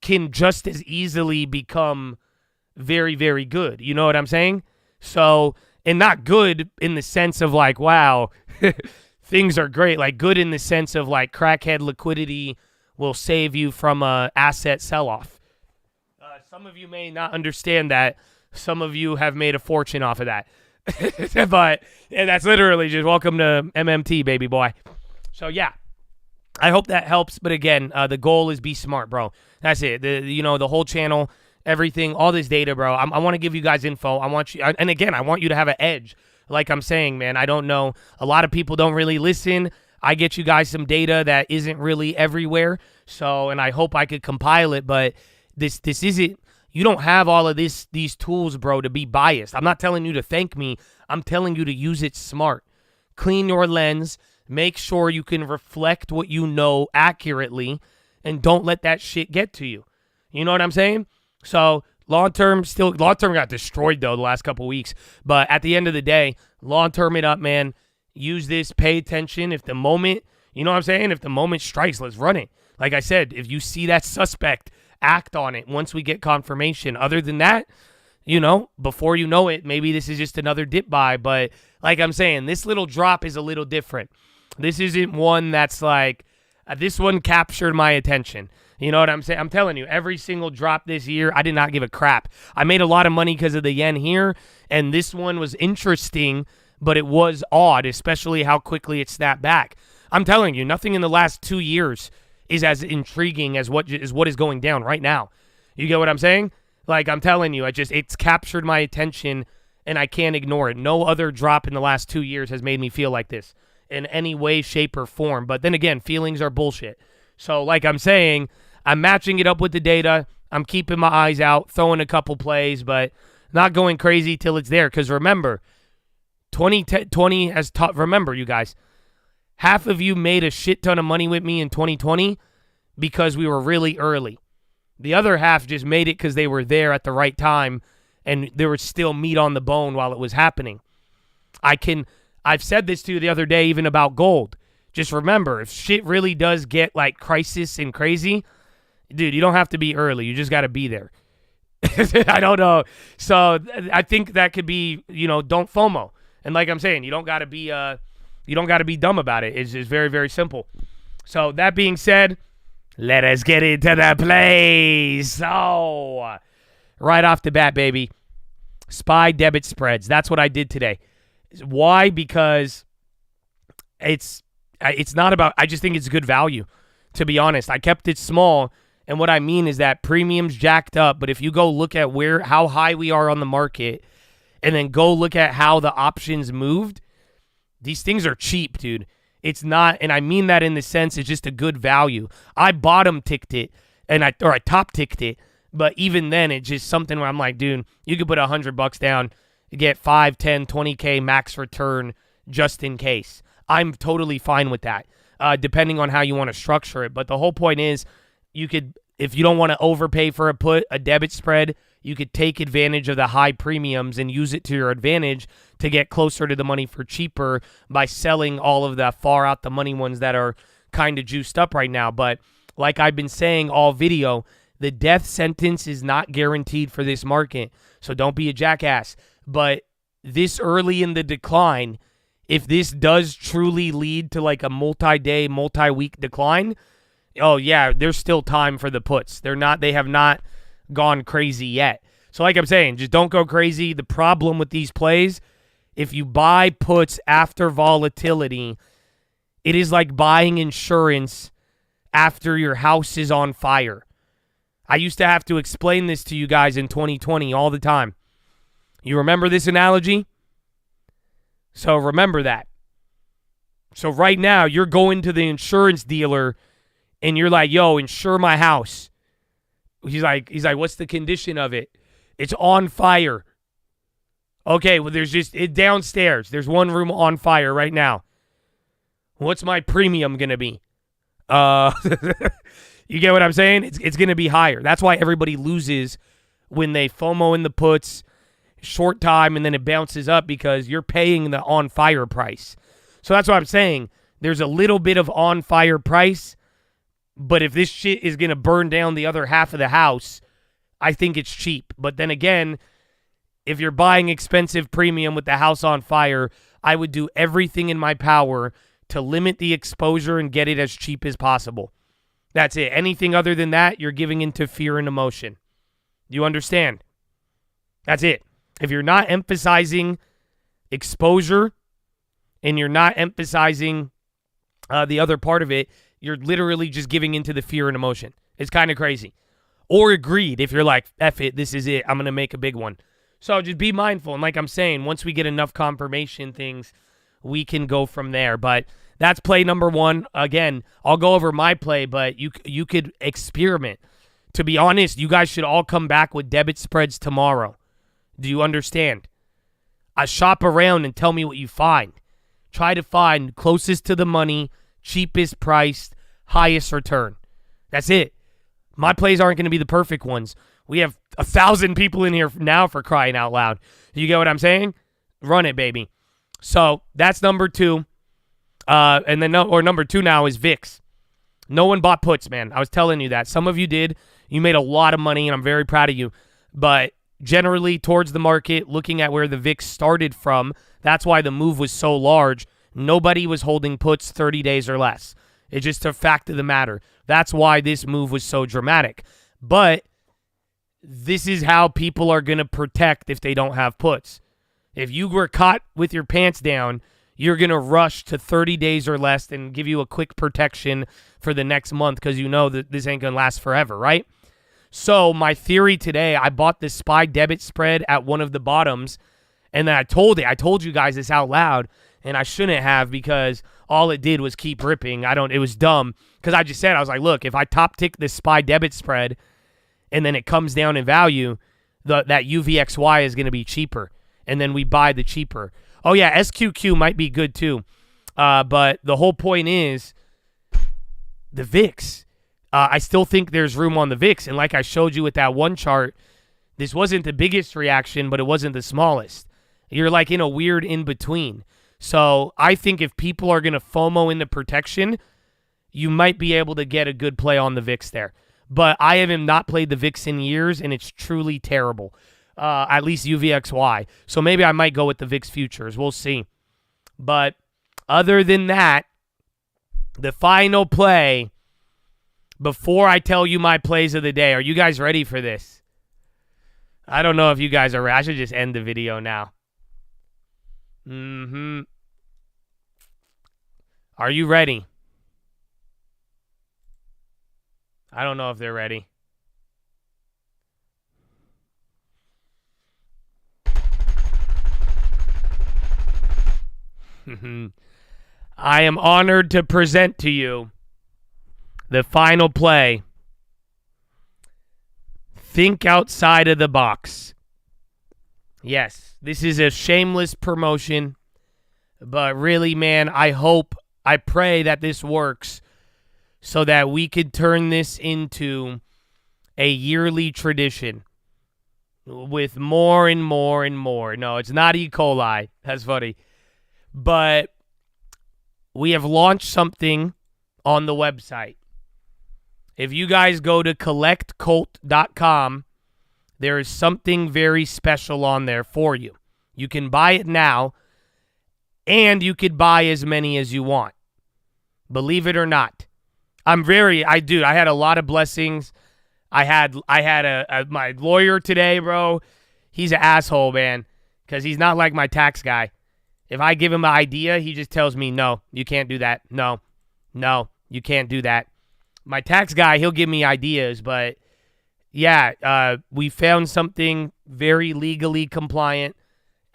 can just as easily become very, very good. You know what I'm saying? So, and not good in the sense of wow, things are great. Like good in the sense of crackhead liquidity will save you from a asset sell-off. Some of you may not understand that. Some of you have made a fortune off of that. But yeah, that's literally just welcome to MMT, baby boy. So yeah, I hope that helps. But again, the goal is be smart, bro. That's it. The whole channel, everything, all this data, bro. I want to give you guys info. I want you to have an edge. Like I'm saying, man, I don't know. A lot of people don't really listen. I get you guys some data that isn't really everywhere. So, and I hope I could compile it, but this isn't. You don't have all of these tools, bro, to be biased. I'm not telling you to thank me. I'm telling you to use it smart. Clean your lens. Make sure you can reflect what you know accurately, and don't let that shit get to you. You know what I'm saying? So long-term got destroyed, though, the last couple weeks. But at the end of the day, long-term it up, man. Use this. Pay attention. If the moment, you know what I'm saying? If the moment strikes, let's run it. Like I said, if you see that suspect, act on it once we get confirmation. Other than that, before you know it, maybe this is just another dip buy. But like I'm saying, this little drop is a little different. This isn't one that's like, this one captured my attention. You know what I'm saying? I'm telling you, every single drop this year, I did not give a crap. I made a lot of money because of the yen here, and this one was interesting, but it was odd, especially how quickly it snapped back. I'm telling you, nothing in the last 2 years is as intriguing as what is going down right now. You get what I'm saying? Like, I'm telling you, it's captured my attention, and I can't ignore it. No other drop in the last 2 years has made me feel like this in any way, shape, or form. But then again, feelings are bullshit. So, like I'm saying, I'm matching it up with the data. I'm keeping my eyes out, throwing a couple plays, but not going crazy till it's there. Because remember, 2020 has taught. Remember, you guys, half of you made a shit ton of money with me in 2020 because we were really early. The other half just made it because they were there at the right time and there was still meat on the bone while it was happening. I've said this to you the other day even about gold. Just remember, if shit really does get like crisis and crazy, dude, you don't have to be early. You just got to be there. I don't know. So I think that could be, don't FOMO. And like I'm saying, you don't got to be dumb about it. It's just very, very simple. So that being said, let us get into the plays. So right off the bat, baby, SPY debit spreads. That's what I did today. Why? Because it's not about, I just think it's good value, to be honest. I kept it small, and what I mean is that premium's jacked up, but if you go look at how high we are on the market and then go look at how the options moved, these things are cheap, dude. It's not, and I mean that in the sense it's just a good value. I bottom ticked it, I top ticked it, but even then it's just something where I'm like, dude, you could put $100 down, get 5, 10, 20K max return just in case. I'm totally fine with that, depending on how you want to structure it. But the whole point is, you could, if you don't want to overpay for a debit spread, you could take advantage of the high premiums and use it to your advantage to get closer to the money for cheaper by selling all of the far out the money ones that are kind of juiced up right now. But like I've been saying all video, the death sentence is not guaranteed for this market, so don't be a jackass. But this early in the decline, if this does truly lead to like a multi-day, multi-week decline, oh yeah, there's still time for the puts. They have not gone crazy yet. So like I'm saying, just don't go crazy. The problem with these plays, if you buy puts after volatility, it is like buying insurance after your house is on fire. I used to have to explain this to you guys in 2020 all the time. You remember this analogy? So remember that. So right now, you're going to the insurance dealer and you're like, yo, insure my house. He's like, what's the condition of it? It's on fire. Okay, well, there's just downstairs. There's one room on fire right now. What's my premium going to be? You get what I'm saying? It's going to be higher. That's why everybody loses when they FOMO in the puts short time and then it bounces up, because you're paying the on fire price. So that's what I'm saying. There's a little bit of on fire price, but if this shit is going to burn down the other half of the house, I think it's cheap. But then again, if you're buying expensive premium with the house on fire, I would do everything in my power to limit the exposure and get it as cheap as possible. That's it. Anything other than that, you're giving into fear and emotion. You understand? That's it. If you're not emphasizing exposure and you're not emphasizing the other part of it, you're literally just giving into the fear and emotion. It's kind of crazy. Or greed, if you're like, F it, this is it, I'm going to make a big one. So just be mindful. And like I'm saying, once we get enough confirmation things, we can go from there. But that's play number one. Again, I'll go over my play, but you could experiment. To be honest, you guys should all come back with debit spreads tomorrow. Do you understand? I shop around and tell me what you find. Try to find closest to the money, cheapest priced, highest return. That's it. My plays aren't going to be the perfect ones. We have 1,000 people in here now, for crying out loud. You get what I'm saying? Run it, baby. So that's number two. And then number two now is VIX. No one bought puts, man. I was telling you that. Some of you did. You made a lot of money, and I'm very proud of you. But generally, towards the market, looking at where the VIX started from, that's why the move was so large. Nobody was holding puts 30 days or less. It's just a fact of the matter. That's why this move was so dramatic. But this is how people are going to protect if they don't have puts. If you were caught with your pants down, you're going to rush to 30 days or less and give you a quick protection for the next month because you know that this ain't going to last forever, right? So my theory today, I bought this SPY debit spread at one of the bottoms, and then I told you guys this out loud, and I shouldn't have because all it did was keep ripping. It was dumb because I was like, look, if I top tick this SPY debit spread and then it comes down in value, that UVXY is going to be cheaper, and then we buy the cheaper. Oh, yeah, SQQ might be good too, but the whole point is the VIX. I still think there's room on the VIX, and like I showed you with that one chart, this wasn't the biggest reaction, but it wasn't the smallest. You're like in a weird in-between. So I think if people are going to FOMO into protection, you might be able to get a good play on the VIX there. But I have not played the VIX in years, and it's truly terrible, at least UVXY. So maybe I might go with the VIX futures. We'll see. But other than that, the final play, before I tell you my plays of the day, are you guys ready for this? I don't know if you guys are ready. I should just end the video now. Are you ready? I don't know if they're ready. I am honored to present to you the final play. Think outside of the box. Yes, this is a shameless promotion, but really, man, I pray that this works so that we could turn this into a yearly tradition with more and more and more. No, it's not E. coli. That's funny. But we have launched something on the website. If you guys go to collectcolt.com, there is something very special on there for you. You can buy it now, and you could buy as many as you want. Believe it or not. I had a lot of blessings. I had my lawyer today, bro. He's an asshole, man, because he's not like my tax guy. If I give him an idea, he just tells me, no, you can't do that. No, you can't do that. My tax guy, he'll give me ideas, but yeah, we found something very legally compliant.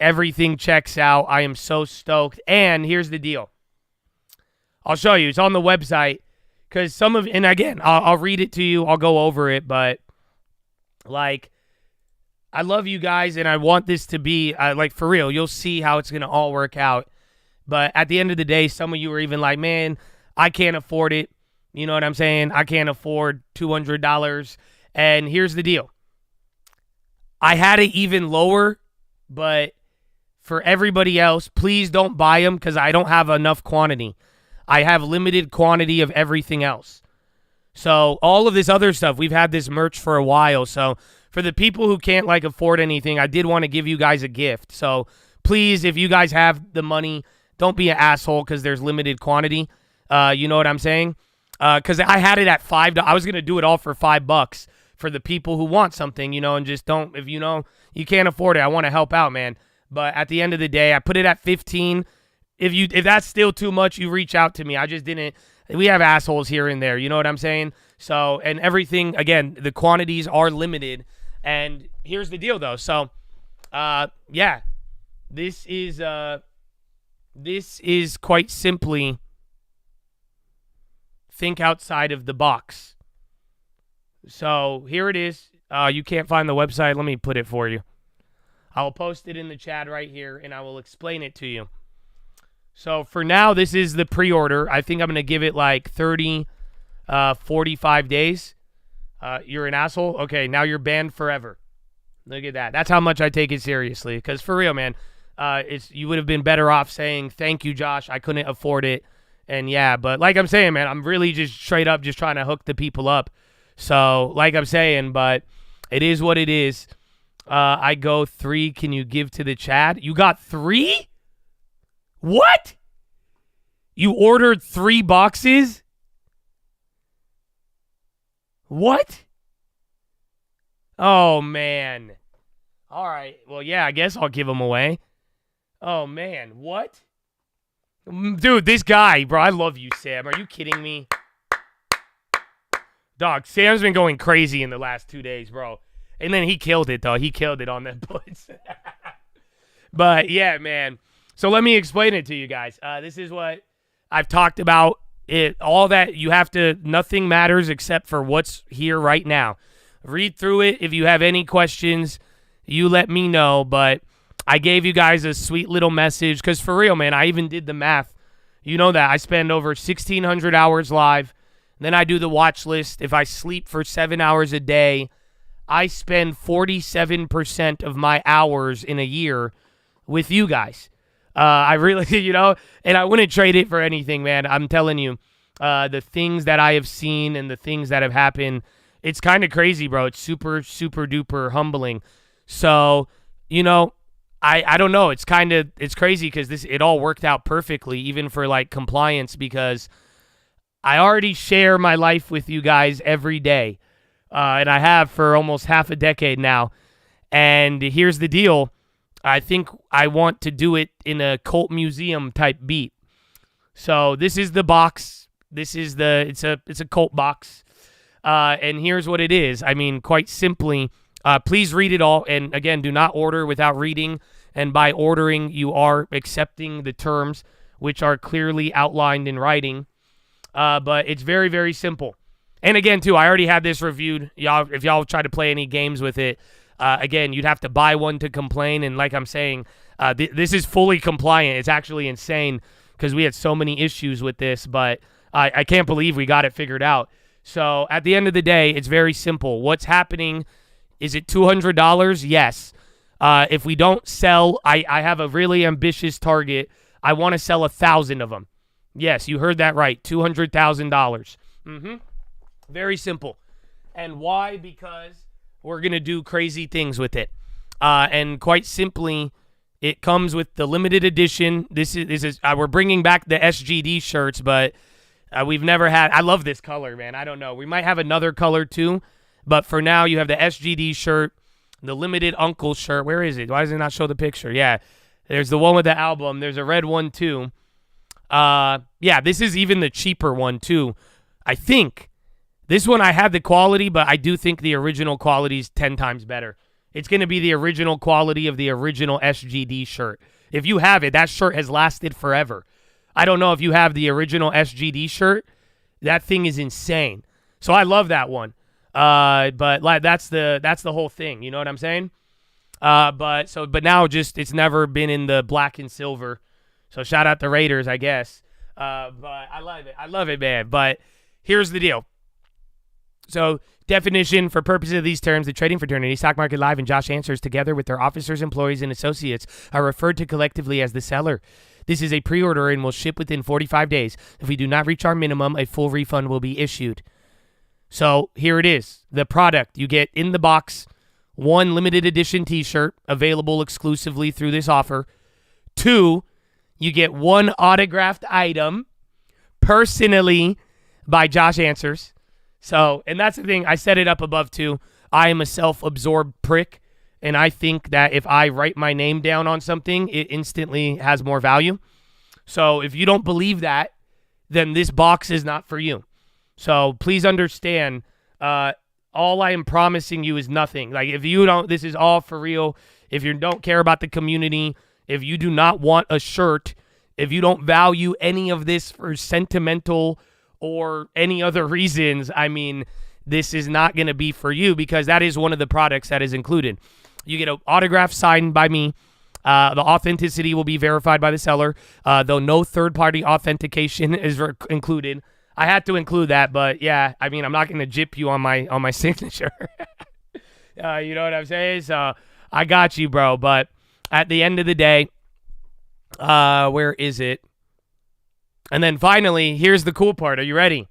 Everything checks out. I am so stoked. And here's the deal. I'll show you. It's on the website. Because and again, I'll read it to you. I'll go over it. But, like, I love you guys, and I want this to be, like, for real. You'll see how it's going to all work out. But at the end of the day, some of you are even like, man, I can't afford it. You know what I'm saying? I can't afford $200. And here's the deal. I had it even lower, but for everybody else, please don't buy them because I don't have enough quantity. I have limited quantity of everything else. So all of this other stuff, we've had this merch for a while. So for the people who can't like afford anything, I did want to give you guys a gift. So please, if you guys have the money, don't be an asshole because there's limited quantity. You know what I'm saying? Because I had it at $5. I was gonna do it all for $5 for the people who want something, and just don't. If you can't afford it, I want to help out, man. But at the end of the day, I put it at 15. If that's still too much, you reach out to me. I just didn't. We have assholes here and there. You know what I'm saying? So, and everything, again, the quantities are limited. And here's the deal, though. So, yeah, this is quite simply think outside of the box. So here it is. You can't find the website. Let me put it for you. I'll post it in the chat right here, and I will explain it to you. So for now, this is the pre-order. I think I'm going to give it like 30, 45 days. You're an asshole? Okay, now you're banned forever. Look at that. That's how much I take it seriously. Because for real, man, you would have been better off saying, thank you, Josh. I couldn't afford it. And yeah, but like I'm saying, man, I'm really just straight up just trying to hook the people up. So like I'm saying, but it is what it is. I go 3. Can you give to the chat? You got 3? What? You ordered 3 boxes? What? Oh, man. All right. Well, yeah, I guess I'll give them away. Oh, man. What? Dude, this guy, bro, I love you, Sam. Are you kidding me? Dog, Sam's been going crazy in the last 2 days, bro. And then he killed it, though. He killed it on that puts. But, yeah, man. So let me explain it to you guys. This is what I've talked about. All that you have to, nothing matters except for what's here right now. Read through it. If you have any questions, you let me know. But I gave you guys a sweet little message because for real, man, I even did the math. You know that I spend over 1,600 hours live. Then I do the watch list. If I sleep for 7 hours a day, I spend 47% of my hours in a year with you guys. I really, and I wouldn't trade it for anything, man. I'm telling you, the things that I have seen and the things that have happened, it's kind of crazy, bro. It's super, super duper humbling. So, I don't know. It's crazy because it all worked out perfectly, even for like compliance, because I already share my life with you guys every day. And I have for almost half a decade now. And here's the deal. I think I want to do it in a cult museum type beat. So this is the box. It's a cult box. And here's what it is. I mean, quite simply, please read it all. And again, do not order without reading. And by ordering, you are accepting the terms, which are clearly outlined in writing. But it's very, very simple. And again, too, I already had this reviewed. If y'all try to play any games with it, again, you'd have to buy one to complain. And like I'm saying, this is fully compliant. It's actually insane because we had so many issues with this. But I can't believe we got it figured out. So at the end of the day, it's very simple. What's happening? Is it $200? Yes. If we don't sell, I have a really ambitious target. I want to sell 1,000 of them. Yes, you heard that right. $200,000. Very simple. And why? Because we're going to do crazy things with it. And quite simply, it comes with the limited edition. This is we're bringing back the SGD shirts, but we've never had. I love this color, man. I don't know. We might have another color too, but for now, you have the SGD shirt, the limited Uncle shirt. Where is it? Why does it not show the picture? Yeah, there's the one with the album. There's a red one too. Yeah, this is even the cheaper one too. I think this one I had the quality, but I do think the original quality is 10 times better. It's going to be the original quality of the original SGD shirt. If you have it, that shirt has lasted forever. I don't know if you have the original SGD shirt. That thing is insane. So I love that one. But like that's the whole thing. You know what I'm saying? But now it's never been in the black and silver. So shout out the Raiders, I guess. But I love it. I love it, man. But here's the deal. So definition: for purposes of these terms, the trading fraternity, Stock Market Live, and Josh Answers, together with their officers, employees, and associates, are referred to collectively as the seller. This is a pre-order and will ship within 45 days. If we do not reach our minimum, a full refund will be issued. So here it is. The product. You get in the box 1 limited edition t-shirt available exclusively through this offer. 2, you get 1 autographed item personally by Josh Answers. So, and that's the thing. I set it up above too. I am a self-absorbed prick, and I think that if I write my name down on something, it instantly has more value. So if you don't believe that, then this box is not for you. So please understand, all I am promising you is nothing. Like, if you don't, this is all for real. If you don't care about the community, if you do not want a shirt, if you don't value any of this for sentimental or any other reasons, I mean, this is not going to be for you, because that is one of the products that is included. You get an autograph signed by me. The authenticity will be verified by the seller, though no third-party authentication is included. I had to include that, but yeah, I mean, I'm not going to jip you on my signature. You know what I'm saying? So I got you, bro. But at the end of the day, where is it? And then finally, here's the cool part. Are you ready?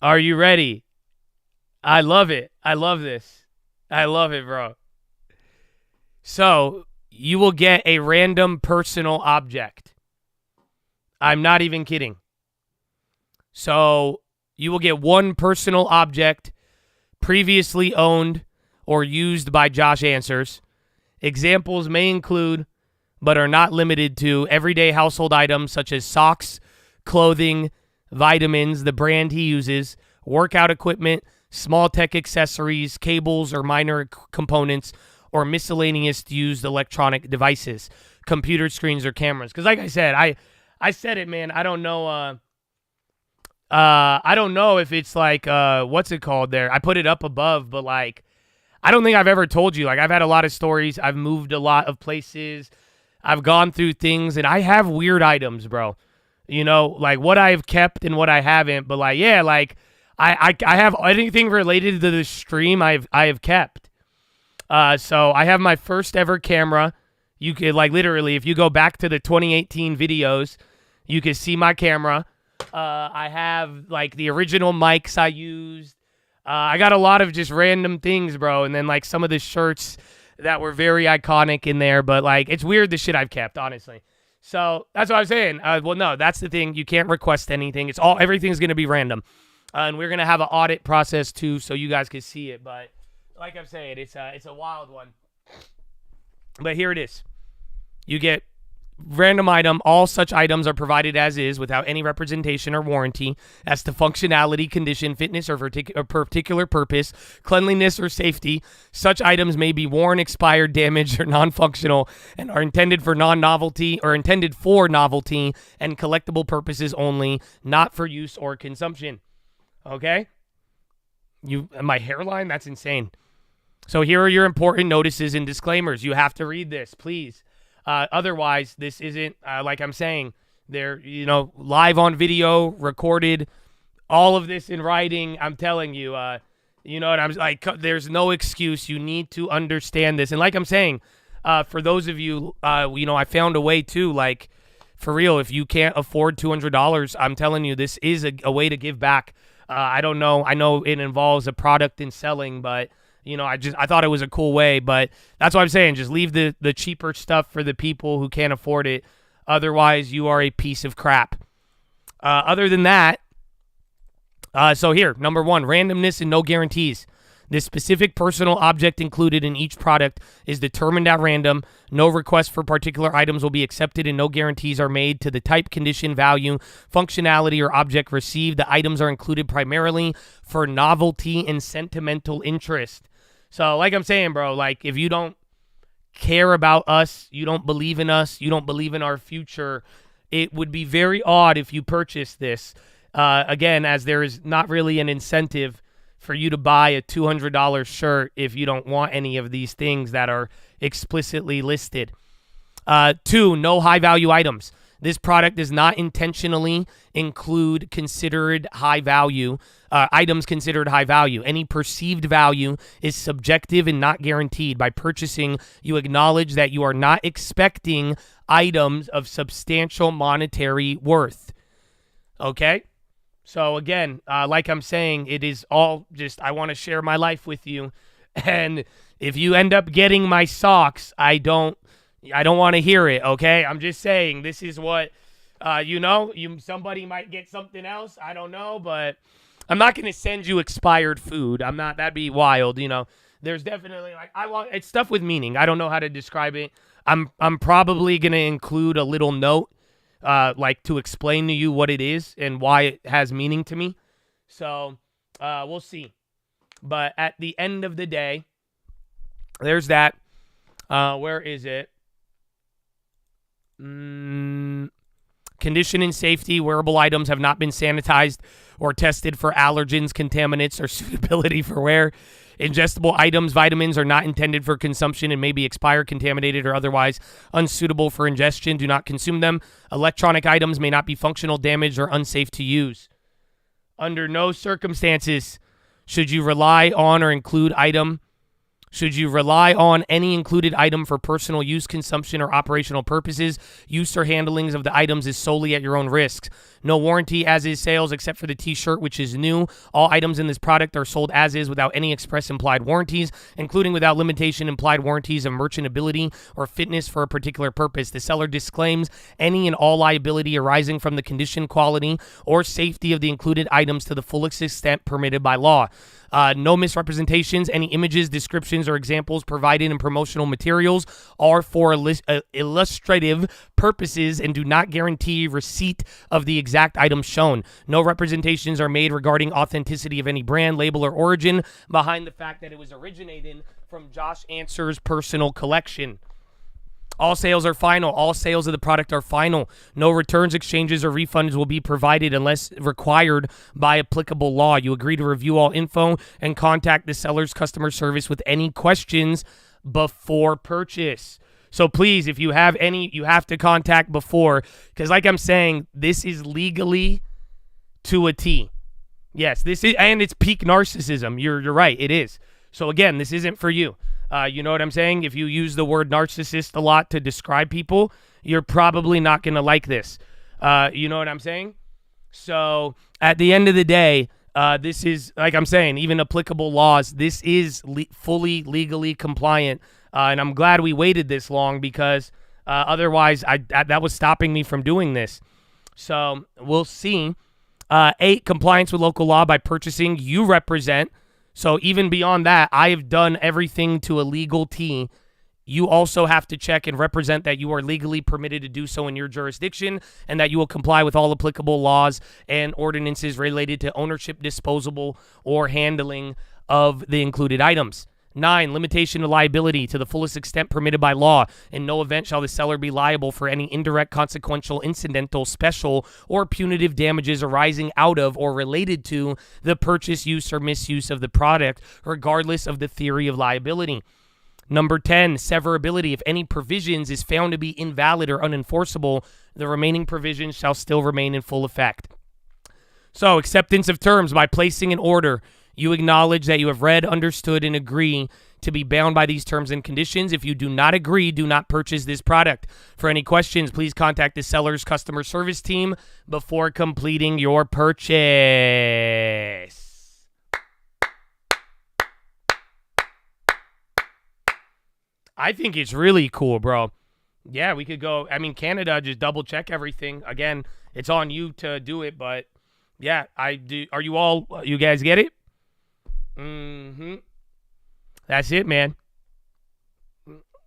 Are you ready? I love it. I love this. I love it, bro. So you will get a random personal object. I'm not even kidding. So you will get one personal object previously owned or used by Josh Answers. Examples may include, but are not limited to, everyday household items such as socks, clothing, vitamins, the brand he uses, workout equipment, small tech accessories, cables or minor components, or miscellaneous used electronic devices, computer screens or cameras. Because like I said, I said it, man. I don't know. I don't know if it's like, what's it called there? I put it up above, but like, I don't think I've ever told you. Like, I've had a lot of stories. I've moved a lot of places. I've gone through things, and I have weird items, bro. You know, like what I've kept and what I haven't. But like, yeah, like I have anything related to the stream I have kept. So I have my first ever camera. You could, like, literally, if you go back to the 2018 videos, you can see my camera. I have, like, the original mics I used. I got a lot of just random things, bro. And then, like, some of the shirts that were very iconic in there. But, like, it's weird the shit I've kept, honestly. So that's what I'm saying. Well, no, that's the thing. You can't request anything. Everything's going to be random. And we're going to have an audit process, too, so you guys can see it. But like I'm saying, it's a wild one. But here it is. You get random item. All such items are provided as is without any representation or warranty as to functionality, condition, fitness, or particular purpose, cleanliness, or safety. Such items may be worn, expired, damaged, or non-functional, and are intended for novelty and collectible purposes only, not for use or consumption. Okay? My hairline? That's insane. So here are your important notices and disclaimers. You have to read this, please. Otherwise, this isn't, like I'm saying, they're, live on video, recorded, all of this in writing. I'm telling you, you know what I'm like, there's no excuse. You need to understand this. And like I'm saying, for those of you, I found a way to, like, for real, if you can't afford $200, I'm telling you, this is a way to give back. I don't know. I know it involves a product in selling, but I thought it was a cool way. But that's what I'm saying. Just leave the cheaper stuff for the people who can't afford it. Otherwise, you are a piece of crap. Other than that, so here, number one, randomness and no guarantees. This specific personal object included in each product is determined at random. No request for particular items will be accepted, and no guarantees are made to the type, condition, value, functionality, or object received. The items are included primarily for novelty and sentimental interest. So, like I'm saying, bro, like, if you don't care about us, you don't believe in us, you don't believe in our future, it would be very odd if you purchased this. Again, as there is not really an incentive for you to buy a $200 shirt if you don't want any of these things that are explicitly listed. 2, no high-value items. This product does not intentionally include considered high value, items considered high value. Any perceived value is subjective and not guaranteed. By purchasing, you acknowledge that you are not expecting items of substantial monetary worth. Okay? So again, like I'm saying, it is all just, I want to share my life with you. And if you end up getting my socks, I don't want to hear it, okay? I'm just saying, this is what Somebody might get something else. I don't know, but I'm not gonna send you expired food. I'm not. That'd be wild. There's definitely it's stuff with meaning. I don't know how to describe it. I'm probably gonna include a little note, to explain to you what it is and why it has meaning to me. So we'll see. But at the end of the day, there's that. Where is it? Condition and safety. Wearable items have not been sanitized or tested for allergens, contaminants, or suitability for wear. Ingestible items, vitamins, are not intended for consumption and may be expired, contaminated, or otherwise unsuitable for ingestion. Do not consume them. Electronic items may not be functional, damaged, or unsafe to use. Under no circumstances should you rely on any included item for personal use, consumption, or operational purposes. Use or handlings of the items is solely at your own risk. No warranty as is sales except for the t-shirt, which is new. All items in this product are sold as is without any express implied warranties, including without limitation implied warranties of merchantability or fitness for a particular purpose. The seller disclaims any and all liability arising from the condition, quality, or safety of the included items to the fullest extent permitted by law. No misrepresentations. Any images, descriptions, or examples provided in promotional materials are for illustrative purposes and do not guarantee receipt of the exact item shown. No representations are made regarding authenticity of any brand, label, or origin behind the fact that it was originated from Josh Answer's personal collection. All sales are final. All sales of the product are final. No returns, exchanges, or refunds will be provided unless required by applicable law. You agree to review all info and contact the seller's customer service with any questions before purchase. So please, if you have any, you have to contact before, because like I'm saying, this is legally to a T. Yes, this is, and it's peak narcissism. You're right, it is. So again, this isn't for you. You know what I'm saying? If you use the word narcissist a lot to describe people, you're probably not going to like this. You know what I'm saying? So at the end of the day, this is, like I'm saying, even applicable laws, this is fully legally compliant. And I'm glad we waited this long because otherwise that was stopping me from doing this. So we'll see. 8, compliance with local law by purchasing. You represent. So even beyond that, I have done everything to a legal T. You also have to check and represent that you are legally permitted to do so in your jurisdiction and that you will comply with all applicable laws and ordinances related to ownership, disposable, or handling of the included items. 9, limitation of liability to the fullest extent permitted by law. In no event shall the seller be liable for any indirect, consequential, incidental, special, or punitive damages arising out of or related to the purchase, use, or misuse of the product, regardless of the theory of liability. Number 10, severability. If any provisions is found to be invalid or unenforceable, the remaining provisions shall still remain in full effect. So, acceptance of terms. By placing an order, you acknowledge that you have read, understood, and agree to be bound by these terms and conditions. If you do not agree, do not purchase this product. For any questions, please contact the seller's customer service team before completing your purchase. I think it's really cool, bro. Yeah, we could go. I mean, Canada, just double check everything. Again, it's on you to do it, but yeah, I do. Are you guys get it? That's it, man.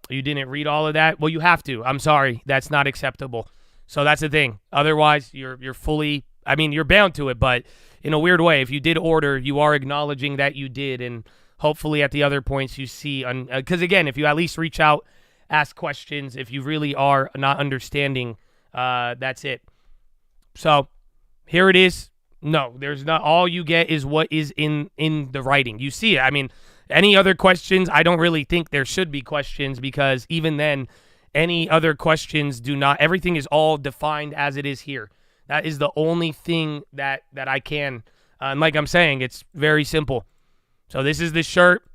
You didn't read all of that? Well, you have to. I'm sorry. That's not acceptable. So that's the thing. Otherwise, you're fully, I mean, you're bound to it, but in a weird way, if you did order, you are acknowledging that you did, and hopefully at the other points you see, because again, if you at least reach out, ask questions, if you really are not understanding, that's it. So here it is. No, there's not. All you get is what is in the writing. You see it. I mean, any other questions? I don't really think there should be questions, because even then, any other questions do not. Everything is all defined as it is here. That is the only thing that I can. And like I'm saying, it's very simple. So this is the shirt.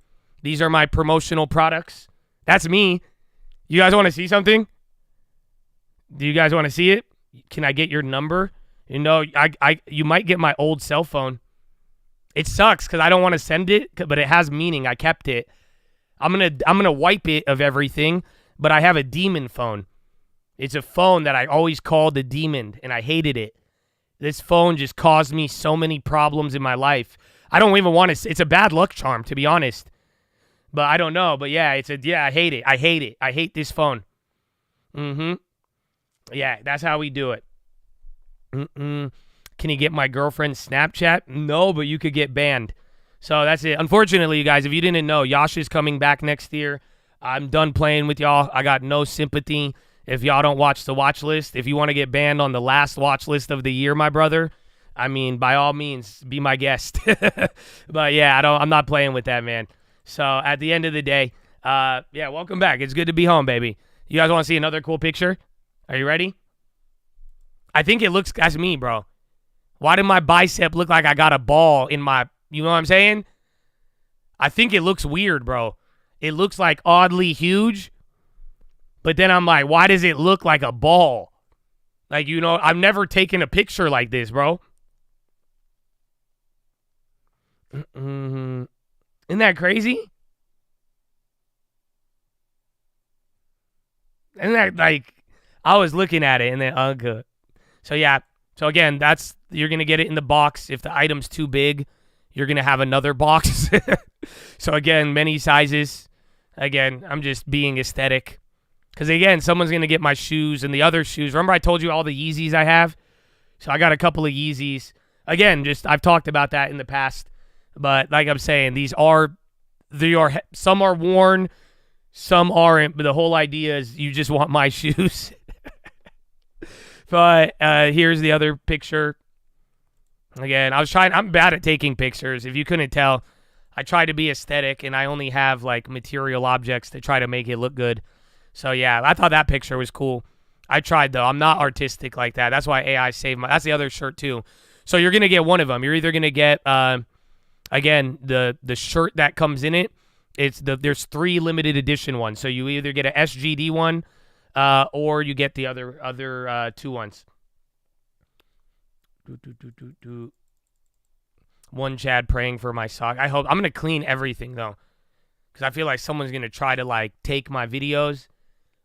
These are my promotional products. That's me. You guys want to see something? Do you guys want to see it? Can I get your number? You know, you might get my old cell phone. It sucks because I don't want to send it, but it has meaning. I kept it. I'm gonna wipe it of everything, but I have a demon phone. It's a phone that I always called the demon, and I hated it. This phone just caused me so many problems in my life. I don't even want to. It's a bad luck charm, to be honest. But I don't know. But yeah, I hate it. I hate it. I hate this phone. Yeah, that's how we do it. Can you get my girlfriend's Snapchat? No, but you could get banned. So that's it. Unfortunately, you guys, if you didn't know, Yasha's coming back next year. I'm done playing with y'all. I got no sympathy if y'all don't watch the watch list. If you want to get banned on the last watch list of the year, my brother, I mean, by all means, be my guest. But yeah, I'm not playing with that, man. So at the end of the day, yeah, welcome back. It's good to be home, baby. You guys want to see another cool picture? Are you ready? I think it looks, that's me, bro. Why did my bicep look like I got a ball in my, you know what I'm saying? I think it looks weird, bro. It looks like oddly huge. But then I'm like, why does it look like a ball? Like, you know, I've never taken a picture like this, bro. Isn't that crazy? Isn't that like, I was looking at it and then, good. So yeah. So again, you're going to get it in the box. If the item's too big, you're going to have another box. So again, many sizes. Again, I'm just being aesthetic. Because again, someone's going to get my shoes and the other shoes. Remember I told you all the Yeezys I have? So I got a couple of Yeezys. Again, I've talked about that in the past. But like I'm saying, some are worn, some aren't. But the whole idea is you just want my shoes. But here's the other picture. Again, I'm bad at taking pictures. If you couldn't tell, I try to be aesthetic, and I only have like material objects to try to make it look good. So yeah, I thought that picture was cool. I tried though. I'm not artistic like that. That's why AI saved that's the other shirt too. So you're gonna get one of them. You're either gonna get again the shirt that comes in it. There's 3 limited edition ones. So you either get a SGD one, or you get the other 2 ones. One Chad praying for my sock. I'm gonna clean everything though, because I feel like someone's gonna try to like take my videos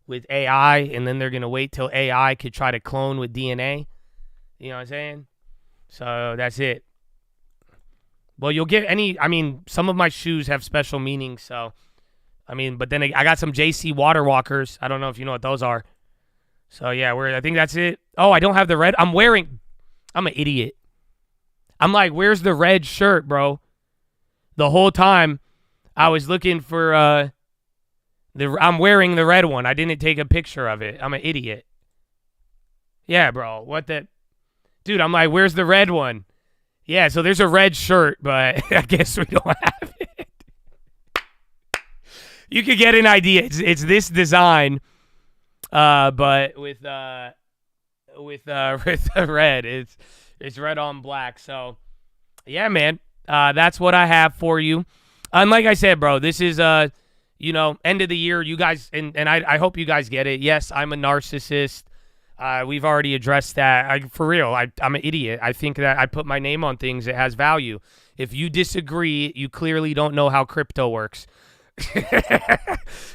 with AI, and then they're gonna wait till AI could try to clone with DNA. You know what I'm saying? So that's it. Well, you'll get some of my shoes have special meanings, so but then I got some JC Water Walkers. I don't know if you know what those are. So yeah, I think that's it. Oh, I don't have the red. I'm an idiot. I'm like, where's the red shirt, bro? The whole time I was looking for I'm wearing the red one. I didn't take a picture of it. I'm an idiot. Yeah, bro. What the dude, I'm like, where's the red one? Yeah, so there's a red shirt, but I guess we don't have it. You could get an idea. It's this design, but with the red. It's red on black. So yeah, man. That's what I have for you. And like I said, bro, this is end of the year. You guys and I hope you guys get it. Yes, I'm a narcissist. We've already addressed that. For real, I'm an idiot. I think that I put my name on things that has value. If you disagree, you clearly don't know how crypto works.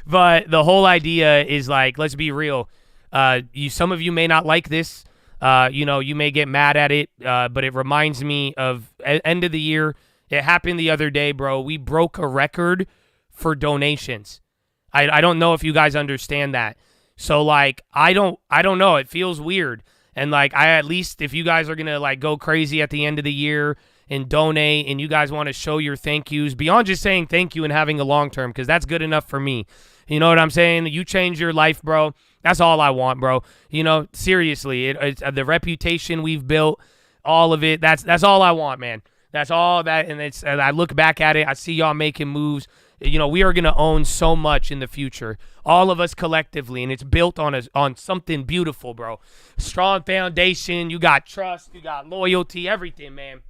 But the whole idea is like, let's be real. Some of you may not like this. You may get mad at it, but it reminds me of end of the year. It happened the other day, bro. We broke a record for donations. I don't know if you guys understand that. So like, I don't know. It feels weird. And like, at least if you guys are going to like go crazy at the end of the year and donate, and you guys want to show your thank yous beyond just saying thank you and having a long term, because that's good enough for me. You know what I'm saying? You change your life, bro. That's all I want, bro. Seriously, it's the reputation we've built, all of it. That's all I want, man. That's all that. And I look back at it. I see y'all making moves. We are going to own so much in the future, all of us collectively, and it's built on something beautiful, bro. Strong foundation. You got trust. You got loyalty, everything, man.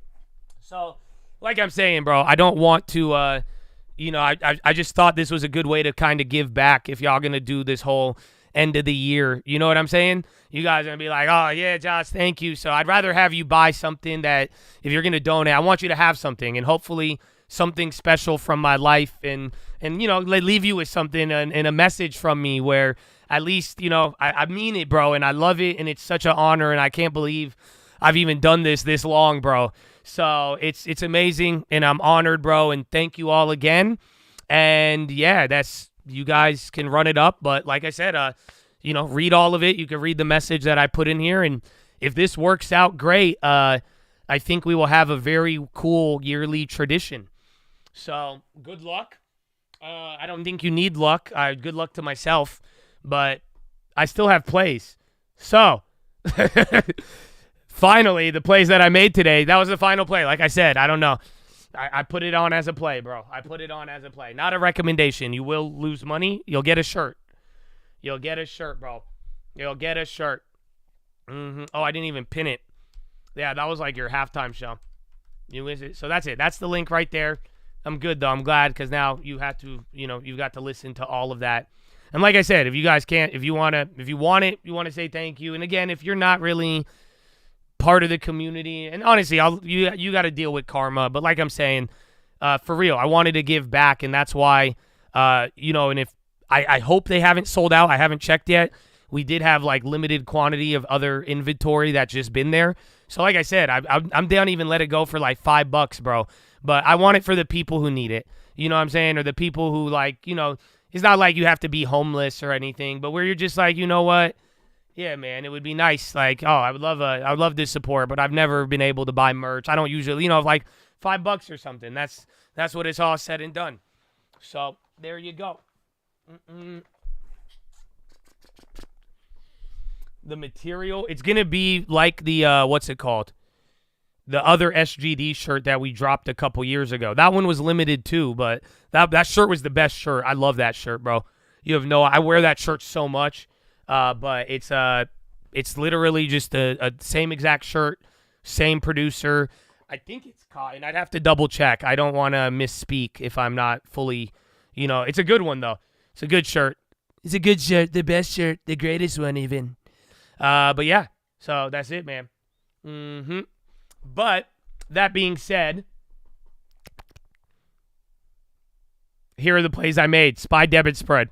So, like I'm saying, bro, I don't want to, I just thought this was a good way to kind of give back if y'all going to do this whole end of the year. You know what I'm saying? You guys are going to be like, oh, yeah, Josh, thank you. So I'd rather have you buy something that if you're going to donate, I want you to have something, and hopefully something special from my life, and leave you with something and a message from me where at least, I mean it, bro, and I love it, and it's such an honor, and I can't believe I've even done this long, bro. So it's amazing, and I'm honored, bro, and thank you all again. And yeah, you guys can run it up, but like I said, read all of it. You can read the message that I put in here, and if this works out great, I think we will have a very cool yearly tradition. So good luck. I don't think you need luck. Good luck to myself, but I still have plays. So finally, the plays that I made today, that was the final play. Like I said, I don't know. I put it on as a play, bro. I put it on as a play. Not a recommendation. You will lose money. You'll get a shirt. You'll get a shirt, bro. You'll get a shirt. Oh, I didn't even pin it. Yeah, that was like your halftime show. So that's it. That's the link right there. I'm good, though. I'm glad because now you have to, you've got to listen to all of that. And like I said, if you guys can't, if you want to say thank you. And again, if you're not really part of the community, and honestly, you got to deal with karma. But like I'm saying, for real, I wanted to give back, and that's why, and if I hope they haven't sold out. I haven't checked yet. We did have like limited quantity of other inventory that's just been there. So like I said, I'm down to even let it go for like $5, bro. But I want it for the people who need it. You know what I'm saying? Or the people who like, it's not like you have to be homeless or anything, but where you're just like, you know what? Yeah, man, it would be nice. Like, I would love this support, but I've never been able to buy merch. I don't usually, like $5 or something. That's what it's all said and done. So there you go. The material, it's gonna be like the what's it called? The other SGD shirt that we dropped a couple years ago. That one was limited too, but that shirt was the best shirt. I love that shirt, bro. I wear that shirt so much. But it's literally just a same exact shirt, same producer. I think it's cotton. I'd have to double check. I don't want to misspeak if I'm not fully, it's a good one though. It's a good shirt. It's a good shirt, the best shirt, the greatest one even. But yeah, so that's it, man. But that being said, here are the plays I made. SPY debit spread.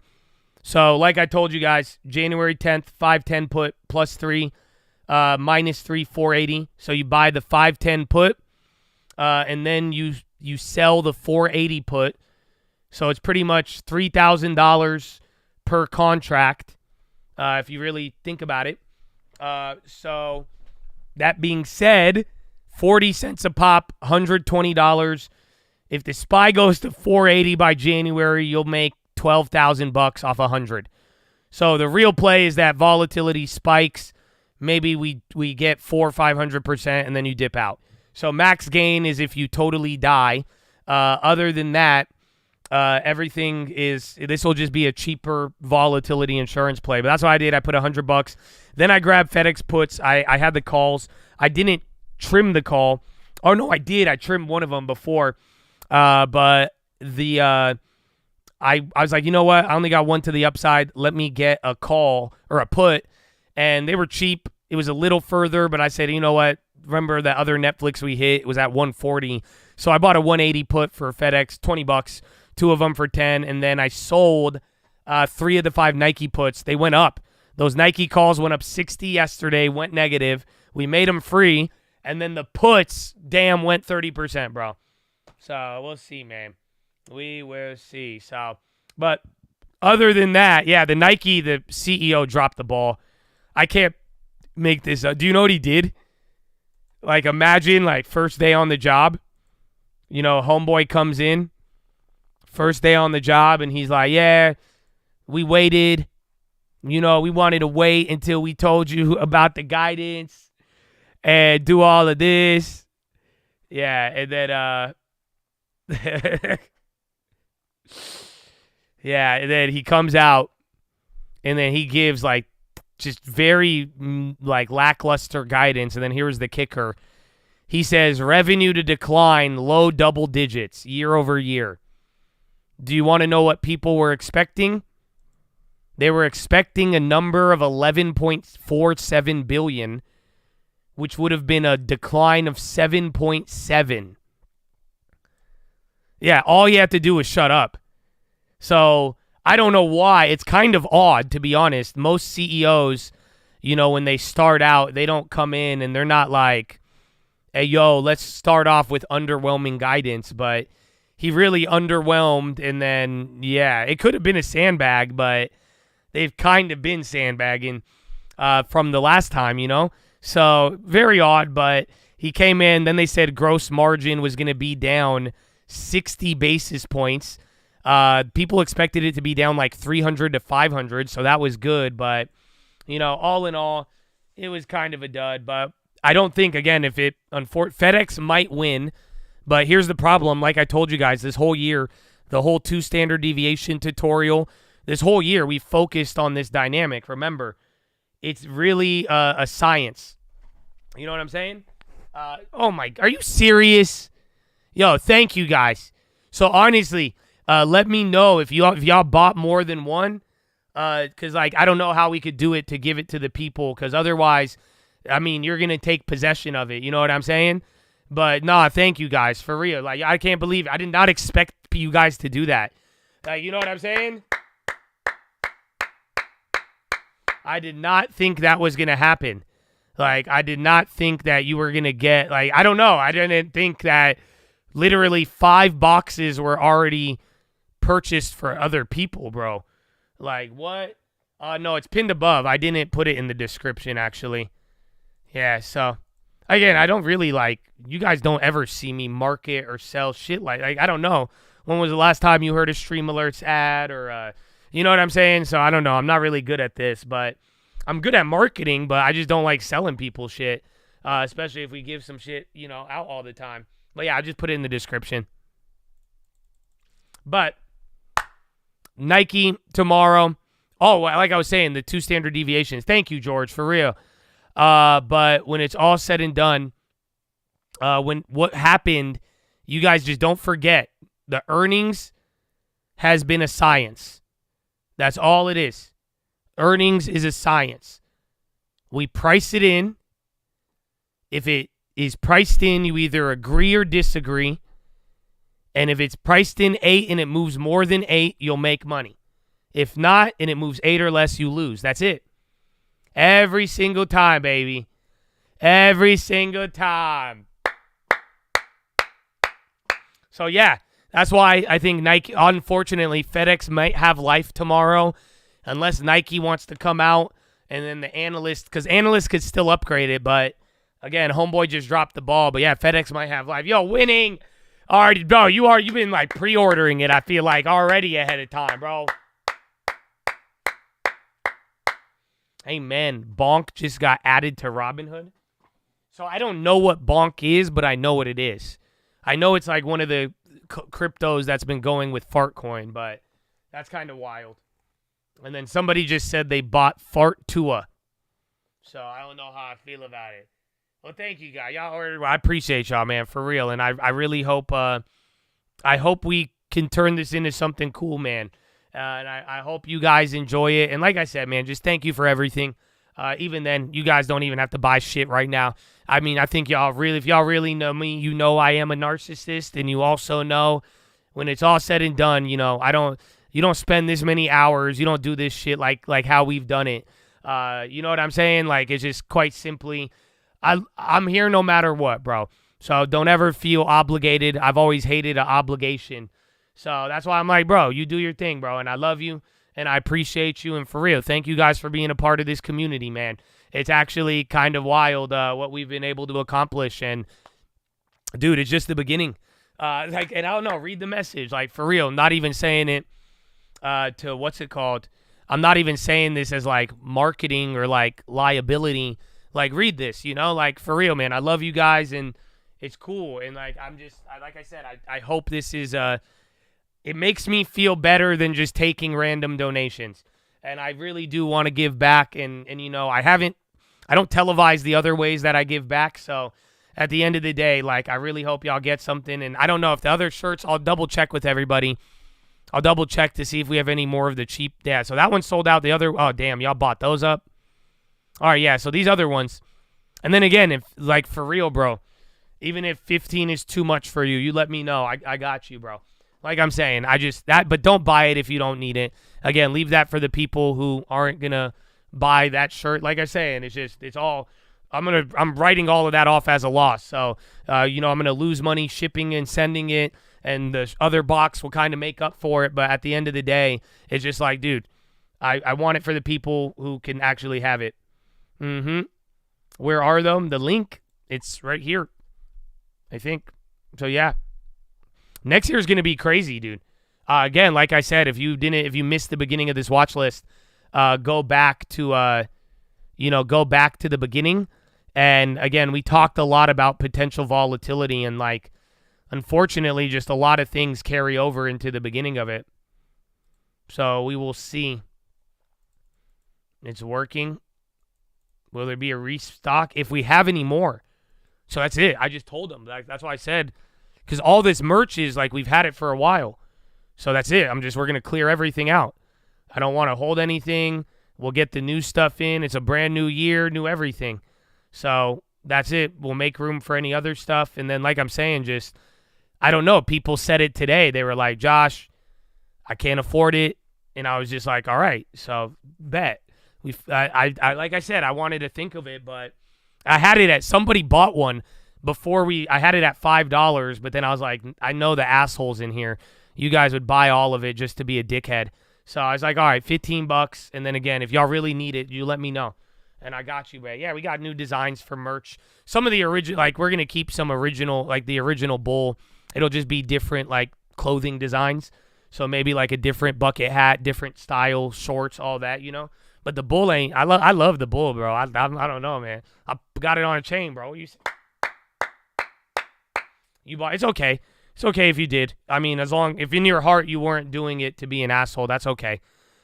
So like I told you guys, January 10th, 510 put +3, -3, 480. So you buy the 510 put, and then you sell the 480 put. So it's pretty much $3,000 per contract, if you really think about it. So that being said, 40 cents a pop, $120. If the SPY goes to 480 by January, you'll make $12,000 off 100. So the real play is that volatility spikes. Maybe we get 400% or 500%, and then you dip out. So max gain is if you totally die. Other than that, everything is. This will just be a cheaper volatility insurance play. But that's what I did. I put $100. Then I grabbed FedEx puts. I had the calls. I didn't trim the call. Oh no, I did. I trimmed one of them before. But the I was like, you know what? I only got one to the upside. Let me get a call or a put. And they were cheap. It was a little further, but I said, you know what? Remember that other Netflix we hit? It was at 140. So I bought a 180 put for FedEx, $20, 2 of them for 10. And then I sold 3 of the 5 Nike puts. They went up. Those Nike calls went up 60 yesterday, went negative. We made them free. And then the puts, damn, went 30%, bro. So we'll see, man. We will see. So, but other than that, yeah, the Nike, the CEO dropped the ball. I can't make this up. Do you know what he did? Like, imagine, like, first day on the job. Homeboy comes in. First day on the job, and he's like, yeah, we waited. We wanted to wait until we told you about the guidance and do all of this. Yeah, and then, yeah, and then he comes out, and then he gives, like, just very, like, lackluster guidance, and then here's the kicker. He says, revenue to decline low double digits year over year. Do you want to know what people were expecting? They were expecting a number of 11.47 billion, which would have been a decline of 7.7. Yeah, all you have to do is shut up. So I don't know why. It's kind of odd, to be honest. Most CEOs, when they start out, they don't come in and they're not like, hey, yo, let's start off with underwhelming guidance. But he really underwhelmed, and then, yeah, it could have been a sandbag, but they've kind of been sandbagging from the last time, So, very odd, but he came in. Then they said gross margin was going to be down 60 basis points. People expected it to be down like 300 to 500, so that was good. But, all in all, it was kind of a dud. But I don't think, again, FedEx might win. But here's the problem. Like I told you guys, this whole year, the whole 2 standard deviation tutorial, this whole year we focused on this dynamic. Remember, it's really a science. You know what I'm saying? Are you serious? Yo, thank you guys. So honestly, let me know if y'all bought more than one. Because I don't know how we could do it to give it to the people. Because otherwise, you're gonna take possession of it. You know what I'm saying? But nah, thank you guys for real. Like I can't believe it. I did not expect you guys to do that. You know what I'm saying? I did not think that was gonna happen. Like I did not think that you were gonna get I don't know. I didn't think that literally 5 boxes were already purchased for other people, bro. Like what? No, it's pinned above. I didn't put it in the description actually. Yeah, so again, I don't really you guys don't ever see me market or sell shit like I don't know. When was the last time you heard a Stream Alerts ad or you know what I'm saying? So I don't know. I'm not really good at this, but I'm good at marketing, but I just don't like selling people shit, especially if we give some shit, out all the time. But yeah, I just put it in the description. But Nike tomorrow. Oh, like I was saying, the 2 standard deviations. Thank you, George, for real. But when it's all said and done, when what happened, you guys just don't forget the earnings has been a science. That's all it is. Earnings is a science. We price it in. If it is priced in, you either agree or disagree. And if it's priced in 8 and it moves more than 8, you'll make money. If not, and it moves 8 or less, you lose. That's it. Every single time, baby. Every single time. So, yeah, that's why I think Nike, unfortunately, FedEx might have life tomorrow unless Nike wants to come out and then the analyst, because analysts could still upgrade it, but, again, homeboy just dropped the ball. But, yeah, FedEx might have life. Yo, winning. Already, bro, you've been, pre-ordering it, I feel like, already ahead of time, bro. Hey, man, Bonk just got added to Robinhood. So I don't know what Bonk is, but I know what it is. I know it's one of the cryptos that's been going with Fartcoin, but that's kind of wild. And then somebody just said they bought Fartua. So I don't know how I feel about it. Well, thank you, guys. I appreciate y'all, man, for real. And I really hope we can turn this into something cool, man. And I hope you guys enjoy it. And like I said, man, just thank you for everything. Even then, you guys don't even have to buy shit right now. I think if y'all really know me, you know I am a narcissist. And you also know when it's all said and done, you don't spend this many hours. You don't do this shit like how we've done it. You know what I'm saying? It's just quite simply, I'm here no matter what, bro. So don't ever feel obligated. I've always hated an obligation. So that's why I'm like, bro, you do your thing, bro. And I love you and I appreciate you. And for real, thank you guys for being a part of this community, man. It's actually kind of wild what we've been able to accomplish. And, dude, it's just the beginning. And I don't know, read the message. For real, not even saying it to what's it called? I'm not even saying this as, marketing or, liability. Read this, for real, man. I love you guys and it's cool. And, I'm just, like I said, I hope this is it makes me feel better than just taking random donations. And I really do want to give back. And I don't televise the other ways that I give back. So at the end of the day, I really hope y'all get something. And I don't know if the other shirts, I'll double check with everybody. I'll double check to see if we have any more of the cheap. Yeah, so that one sold out. The other, oh, damn, y'all bought those up. All right, yeah, so these other ones. And then again, if for real, bro, even if 15 is too much for you, you let me know. I got you, bro. Like I'm saying, but don't buy it if you don't need it. Again, leave that for the people who aren't gonna buy that shirt. Like I'm saying, it's all. I'm writing all of that off as a loss. So, I'm gonna lose money shipping and sending it, and the other box will kind of make up for it. But at the end of the day, it's just like, dude, I want it for the people who can actually have it. Where are them? The link, it's right here, I think. So yeah, next year is gonna be crazy, dude. Again, like I said, if you missed the beginning of this watch list, go back to the beginning. And again, we talked a lot about potential volatility, and like, unfortunately, just a lot of things carry over into the beginning of it. So we will see. It's working. Will there be a restock if we have any more? So that's it. I just told them. That's why I said, because all this merch is like, we've had it for a while. So that's it. We're going to clear everything out. I don't want to hold anything. We'll get the new stuff in. It's a brand new year, new everything. So that's it. We'll make room for any other stuff. And then, like I'm saying, just, I don't know. People said it today. They were like, Josh, I can't afford it. And I was just like, all right, so bet. I like I said, I wanted to think of it, but I had it somebody bought one before I had it at $5, but then I was like, I know the assholes in here. You guys would buy all of it just to be a dickhead. So I was like, all right, $15. And then again, if y'all really need it, you let me know. And I got you, man. Yeah, we got new designs for merch. Some of the original, like, we're going to keep some original, like the original bull. It'll just be different, like, clothing designs. So maybe like a different bucket hat, different style, shorts, all that, But the bull ain't, I love the bull, bro. I don't know, man. I got it on a chain, bro. You bought, it's okay. It's okay if you did. I mean, if in your heart you weren't doing it to be an asshole, that's okay.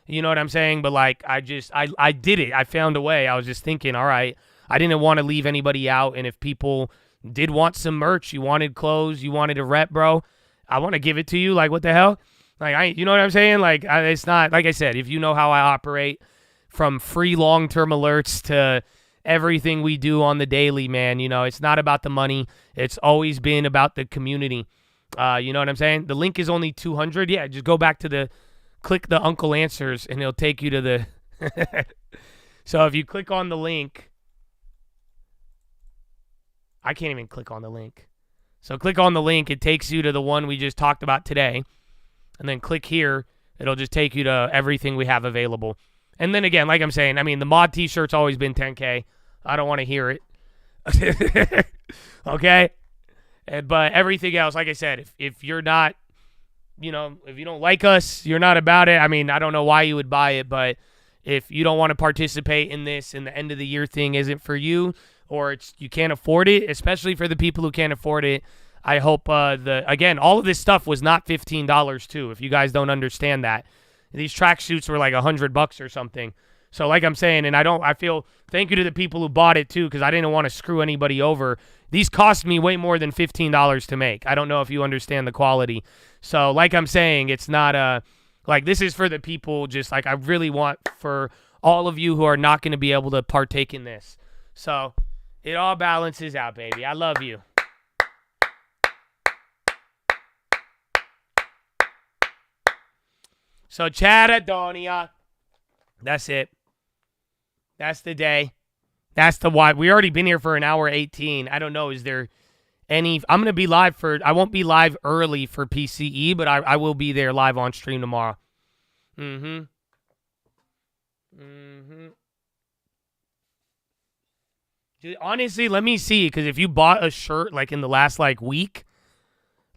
You know what I'm saying? But like, I did it. I found a way. I was just thinking, all right, I didn't want to leave anybody out. And if people did want some merch, you wanted clothes, you wanted a rep, bro, I want to give it to you. Like, what the hell? Like, you know what I'm saying? Like, it's not, like I said, if you know how I operate, from free long-term alerts to everything we do on the daily, man, it's not about the money. It's always been about the community. You know what I'm saying? The link is only 200. Yeah, just go back to click the Uncle Answers, and it'll take you to the... So if you click on the link... I can't even click on the link. So click on the link. It takes you to the one we just talked about today. And then click here. It'll just take you to everything we have available. And then again, like I'm saying, I mean, the mod t-shirt's always been $10K. I don't want to hear it. Okay? But everything else, like I said, if you're not, if you don't like us, you're not about it. I mean, I don't know why you would buy it, but if you don't want to participate in this and the end of the year thing isn't for you, or you can't afford it, especially for the people who can't afford it, I hope, again, all of this stuff was not $15 too, if you guys don't understand that. These tracksuits were like $100 or something. So like I'm saying, and I feel, thank you to the people who bought it too, because I didn't want to screw anybody over. These cost me way more than $15 to make. I don't know if you understand the quality. So like I'm saying, it's not like, this is for the people, just like I really want for all of you who are not going to be able to partake in this. So it all balances out, baby. I love you. So Chatadonia, that's it. That's the day. That's the why. We already been here for an hour 18. I don't know. Is there any? I'm going to be live I won't be live early for PCE, but I will be there live on stream tomorrow. Dude, honestly, let me see. Because if you bought a shirt like in the last week,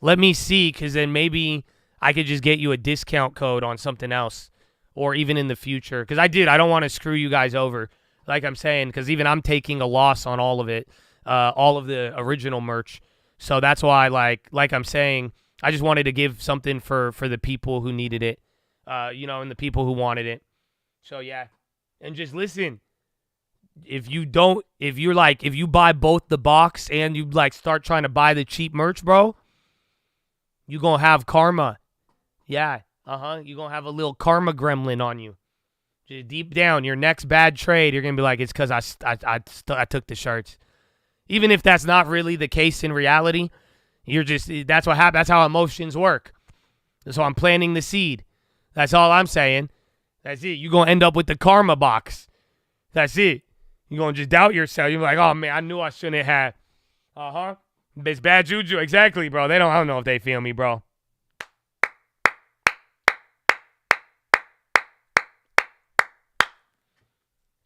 let me see. Because then maybe I could just get you a discount code on something else. Or even in the future. Because I don't want to screw you guys over. Like I'm saying, because even I'm taking a loss on all of it. All of the original merch. So that's why, like I'm saying, I just wanted to give something for the people who needed it. And the people who wanted it. So, yeah. And just listen. If you buy both the box and you, start trying to buy the cheap merch, bro, you going to have karma. Yeah. You're going to have a little karma gremlin on you. Just deep down, your next bad trade, you're going to be like, it's because I took the shirts. Even if that's not really the case in reality, that's what happened. That's how emotions work. So I'm planting the seed. That's all I'm saying. That's it. You're going to end up with the karma box. That's it. You're going to just doubt yourself. You're like, oh, man, I knew I shouldn't have. Uh-huh. It's bad juju. Exactly, bro. I don't know if they feel me, bro.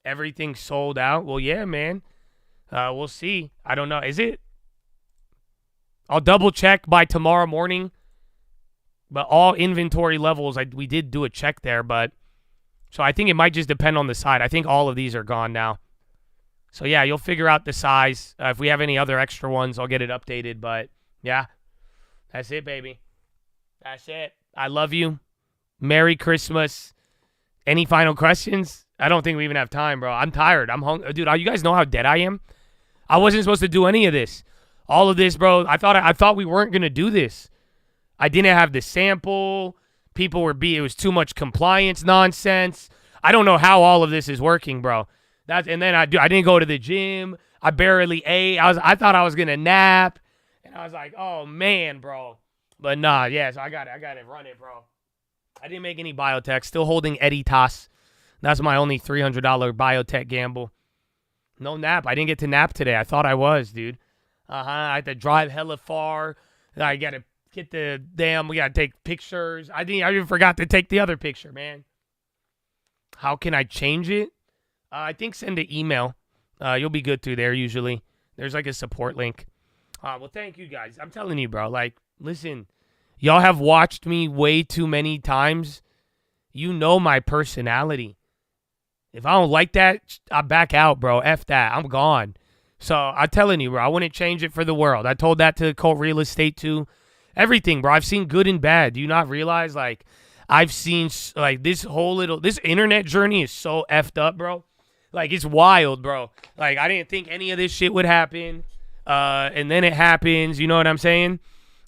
Everything sold out. Well, yeah, man. We'll see. I don't know. Is it? I'll double check by tomorrow morning. But all inventory levels, we did do a check there. But so I think it might just depend on the side. I think all of these are gone now. So, yeah, you'll figure out the size. If we have any other extra ones, I'll get it updated. But, yeah, that's it, baby. That's it. I love you. Merry Christmas. Any final questions? I don't think we even have time, bro. I'm tired. I'm hungry. Dude, you guys know how dead I am? I wasn't supposed to do any of this. All of this, bro. I thought we weren't going to do this. I didn't have the sample. People were it was too much compliance nonsense. I don't know how all of this is working, bro. And then I didn't go to the gym. I barely ate. I thought I was going to nap. And I was like, oh, man, bro. But nah, yeah, so I got to run it, bro. I didn't make any biotech. Still holding Editas. That's my only $300 biotech gamble. No nap. I didn't get to nap today. I thought I was, dude. I had to drive hella far. I got to get we got to take pictures. I even forgot to take the other picture, man. How can I change it? I think send an email. You'll be good through there usually. There's like a support link. Well, thank you guys. I'm telling you, bro. Like, listen, y'all have watched me way too many times. You know my personality. If I don't like that, I back out, bro. F that. I'm gone. So I'm telling you, bro, I wouldn't change it for the world. I told that to Cult Real Estate too. Everything, bro. I've seen good and bad. Do you not realize, like, I've seen, like, this internet journey is so effed up, bro. Like, it's wild, bro. Like, I didn't think any of this shit would happen. And then it happens. You know what I'm saying?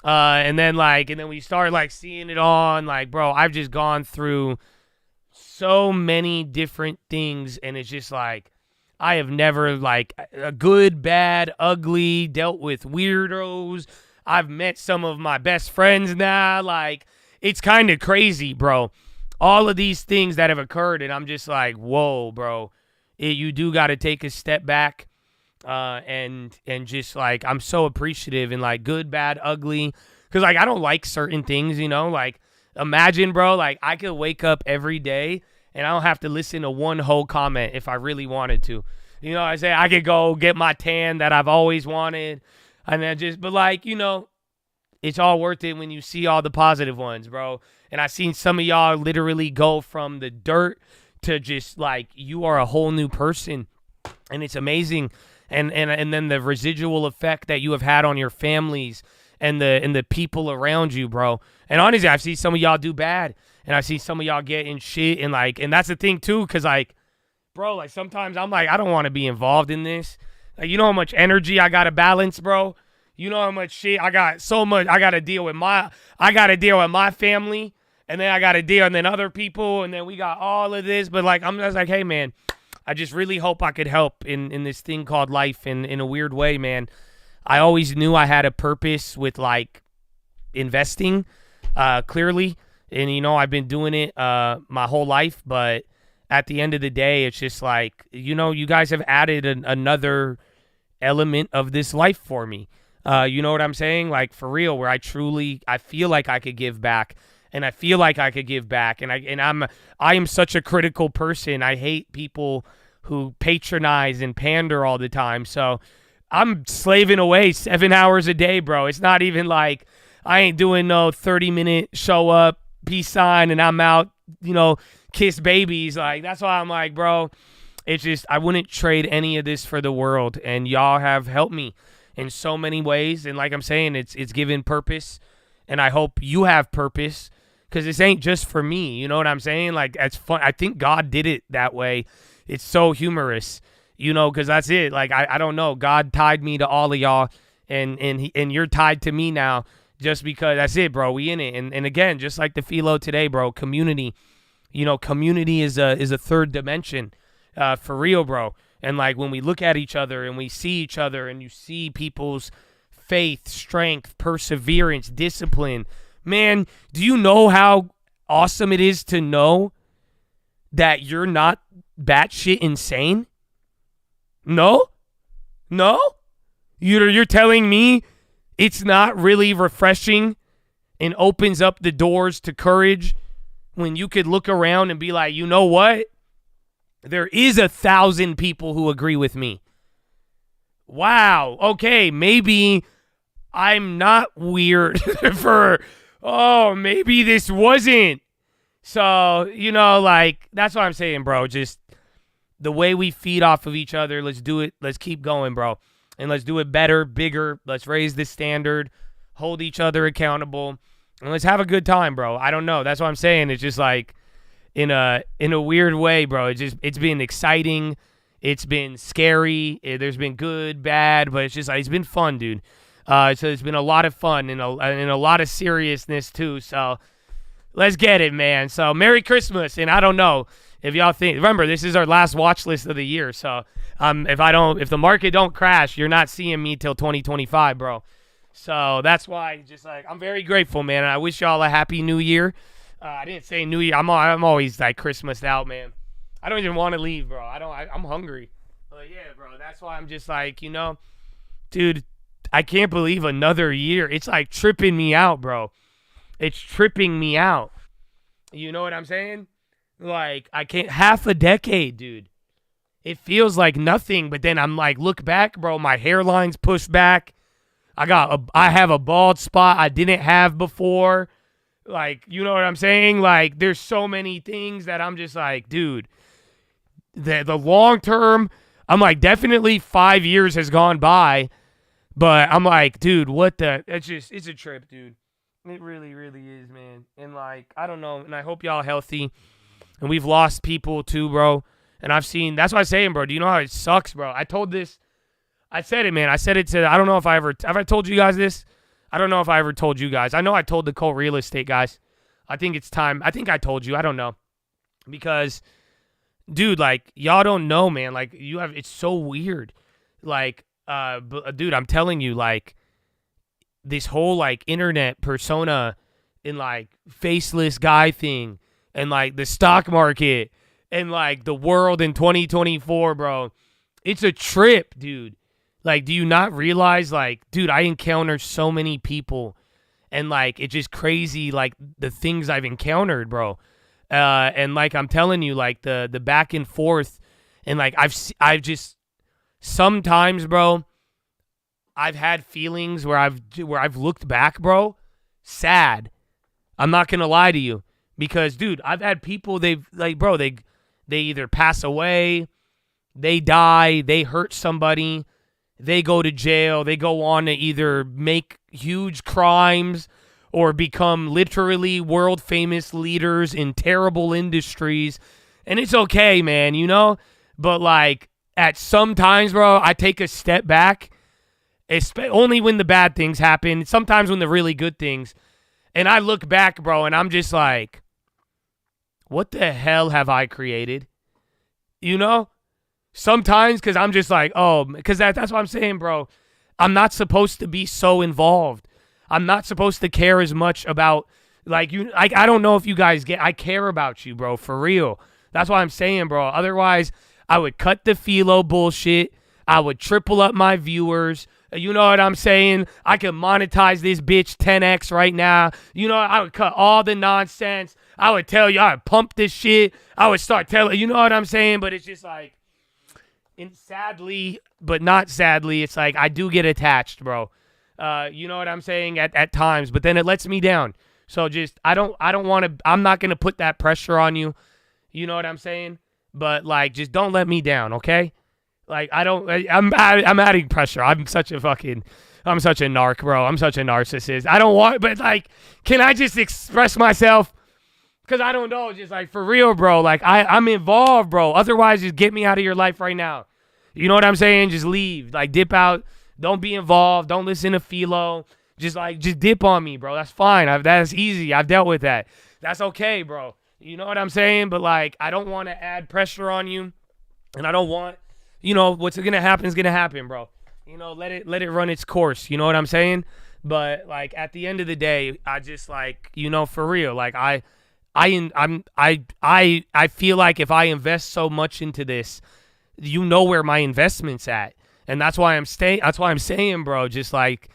And then we start, like, seeing it on. Like, bro, I've just gone through so many different things. And it's just, like, I have never, like, a good, bad, ugly, dealt with weirdos. I've met some of my best friends now. Like, it's kind of crazy, bro. All of these things that have occurred. And I'm just like, whoa, bro. You do got to take a step back and just, like, I'm so appreciative and, like, good, bad, ugly. Because, like, I don't like certain things, you know? Like, imagine, bro, like, I could wake up every day and I don't have to listen to one whole comment if I really wanted to. You know what I say? I could go get my tan that I've always wanted. And then but, like, you know, it's all worth it when you see all the positive ones, bro. And I've seen some of y'all literally go from the dirt to just, like, you are a whole new person. And it's amazing. And then the residual effect that you have had on your families and the people around you, bro. And honestly, I've seen some of y'all do bad. And I see some of y'all get in shit. And, like, and that's the thing, too, because, like, bro, like, sometimes I'm like, I don't want to be involved in this. Like, you know how much energy I got to balance, bro? You know how much shit I got to deal with my family. And then I got to deal, and then other people, and then we got all of this. But, like, I'm just like, hey, man, I just really hope I could help in this thing called life in a weird way, man. I always knew I had a purpose with, like, investing, clearly. And, you know, I've been doing it my whole life. But at the end of the day, it's just like, you know, you guys have added another element of this life for me. You know what I'm saying? Like, for real, where I feel like I could give back. And I feel like I could give back. And I am such a critical person. I hate people who patronize and pander all the time. So I'm slaving away 7 hours a day, bro. It's not even like I ain't doing no 30-minute show up, peace sign, and I'm out, you know, kiss babies. Like, that's why I'm like, bro, it's just, I wouldn't trade any of this for the world. And y'all have helped me in so many ways. And like I'm saying, it's given purpose. And I hope you have purpose. Because this ain't just for me, you know what I'm saying? Like, it's fun. I think God did it that way. It's so humorous, you know, because that's it. Like, I don't know. God tied me to all of y'all, and you're tied to me now just because that's it, bro. We in it. And again, just like the philo today, bro, community. You know, community is a third dimension for real, bro. And, like, when we look at each other and we see each other and you see people's faith, strength, perseverance, discipline, Man, do you know how awesome it is to know that you're not batshit insane? No? No? You're telling me it's not really refreshing and opens up the doors to courage when you could look around and be like, you know what? There is 1,000 people who agree with me. Wow. Okay, maybe I'm not weird maybe this wasn't. So, like, that's what I'm saying, bro. Just the way we feed off of each other, let's do it. Let's keep going, bro. And let's do it better, bigger. Let's raise the standard, hold each other accountable, and let's have a good time, bro. I don't know. That's what I'm saying. It's just like in a weird way, bro. It's been exciting. It's been scary. There's been good, bad, but it's just like, it's been fun, dude. So it's been a lot of fun and a lot of seriousness too. So let's get it, man. So Merry Christmas. And I don't know if y'all think, remember, this is our last watch list of the year. So if the market don't crash, you're not seeing me till 2025, bro. So that's why, just like, I'm very grateful, man. And I wish y'all a happy new year. I didn't say new year. I'm always like Christmased out, man. I don't even want to leave, bro. I'm hungry. But yeah, bro, that's why I'm just like, dude, I can't believe another year. It's like tripping me out, bro. It's tripping me out. You know what I'm saying? Like, I can't, half a decade, dude. It feels like nothing, but then I'm like, look back, bro, my hairline's pushed back. I have a bald spot I didn't have before. Like, you know what I'm saying? Like, there's so many things that I'm just like, dude, the long term, I'm like, definitely 5 years has gone by, but I'm like, dude, it's a trip, dude. It really, really is, man. And like, I don't know, and I hope y'all healthy. And we've lost people too, bro. And that's what I'm saying, bro. Do you know how it sucks, bro? I said it, man. I said it I don't know if have I told you guys this? I don't know if I ever told you guys. I know I told the Cole real estate guys. I think it's time. I think I told you. I don't know. Because, dude, like, y'all don't know, man. Like, it's so weird. Like, dude, I'm telling you, like, this whole, like, internet persona and, like, faceless guy thing and, like, the stock market and, like, the world in 2024, bro. It's a trip, dude. Like, do you not realize, like, dude, I encounter so many people and, like, it's just crazy, like, the things I've encountered, bro. And, like, I'm telling you, like, the back and forth and, like, I've just sometimes, bro, I've had feelings where I've looked back, bro, sad. I'm not going to lie to you because, dude, I've had people, they either pass away, they die, they hurt somebody, they go to jail, they go on to either make huge crimes or become literally world famous leaders in terrible industries. And it's okay, man, But like at some times, bro, I take a step back, only when the bad things happen, sometimes when the really good things. And I look back, bro, and I'm just like, what the hell have I created? Sometimes, because I'm just like, because that's what I'm saying, bro. I'm not supposed to be so involved. I'm not supposed to care as much about, like, you. I don't know if you guys I care about you, bro, for real. That's what I'm saying, bro. Otherwise, I would cut the philo bullshit. I would triple up my viewers. You know what I'm saying? I could monetize this bitch 10x right now. I would cut all the nonsense. I would tell you, I would pump this shit. I would start telling, you know what I'm saying? But it's just like, and sadly, but not sadly, it's like I do get attached, bro. You know what I'm saying? At times, but then it lets me down. So just I don't want to. I'm not gonna put that pressure on you. You know what I'm saying? But like, just don't let me down, okay? Like I'm adding pressure. I'm such a narc, bro. I'm such a narcissist. I don't want, but like, can I just express myself? Because I don't know, just like for real, bro. Like I'm involved, bro. Otherwise, just get me out of your life right now. You know what I'm saying? Just leave. Like dip out. Don't be involved. Don't listen to philo. Just dip on me, bro. That's fine. That's easy. I've dealt with that. That's okay, bro. You know what I'm saying? But like, I don't want to add pressure on you, and I don't want, what's gonna happen is gonna happen, bro. Let it run its course. You know what I'm saying? But like at the end of the day, I just like, for real, like I feel like if I invest so much into this, where my investment's at. And that's why I'm saying, bro, just like,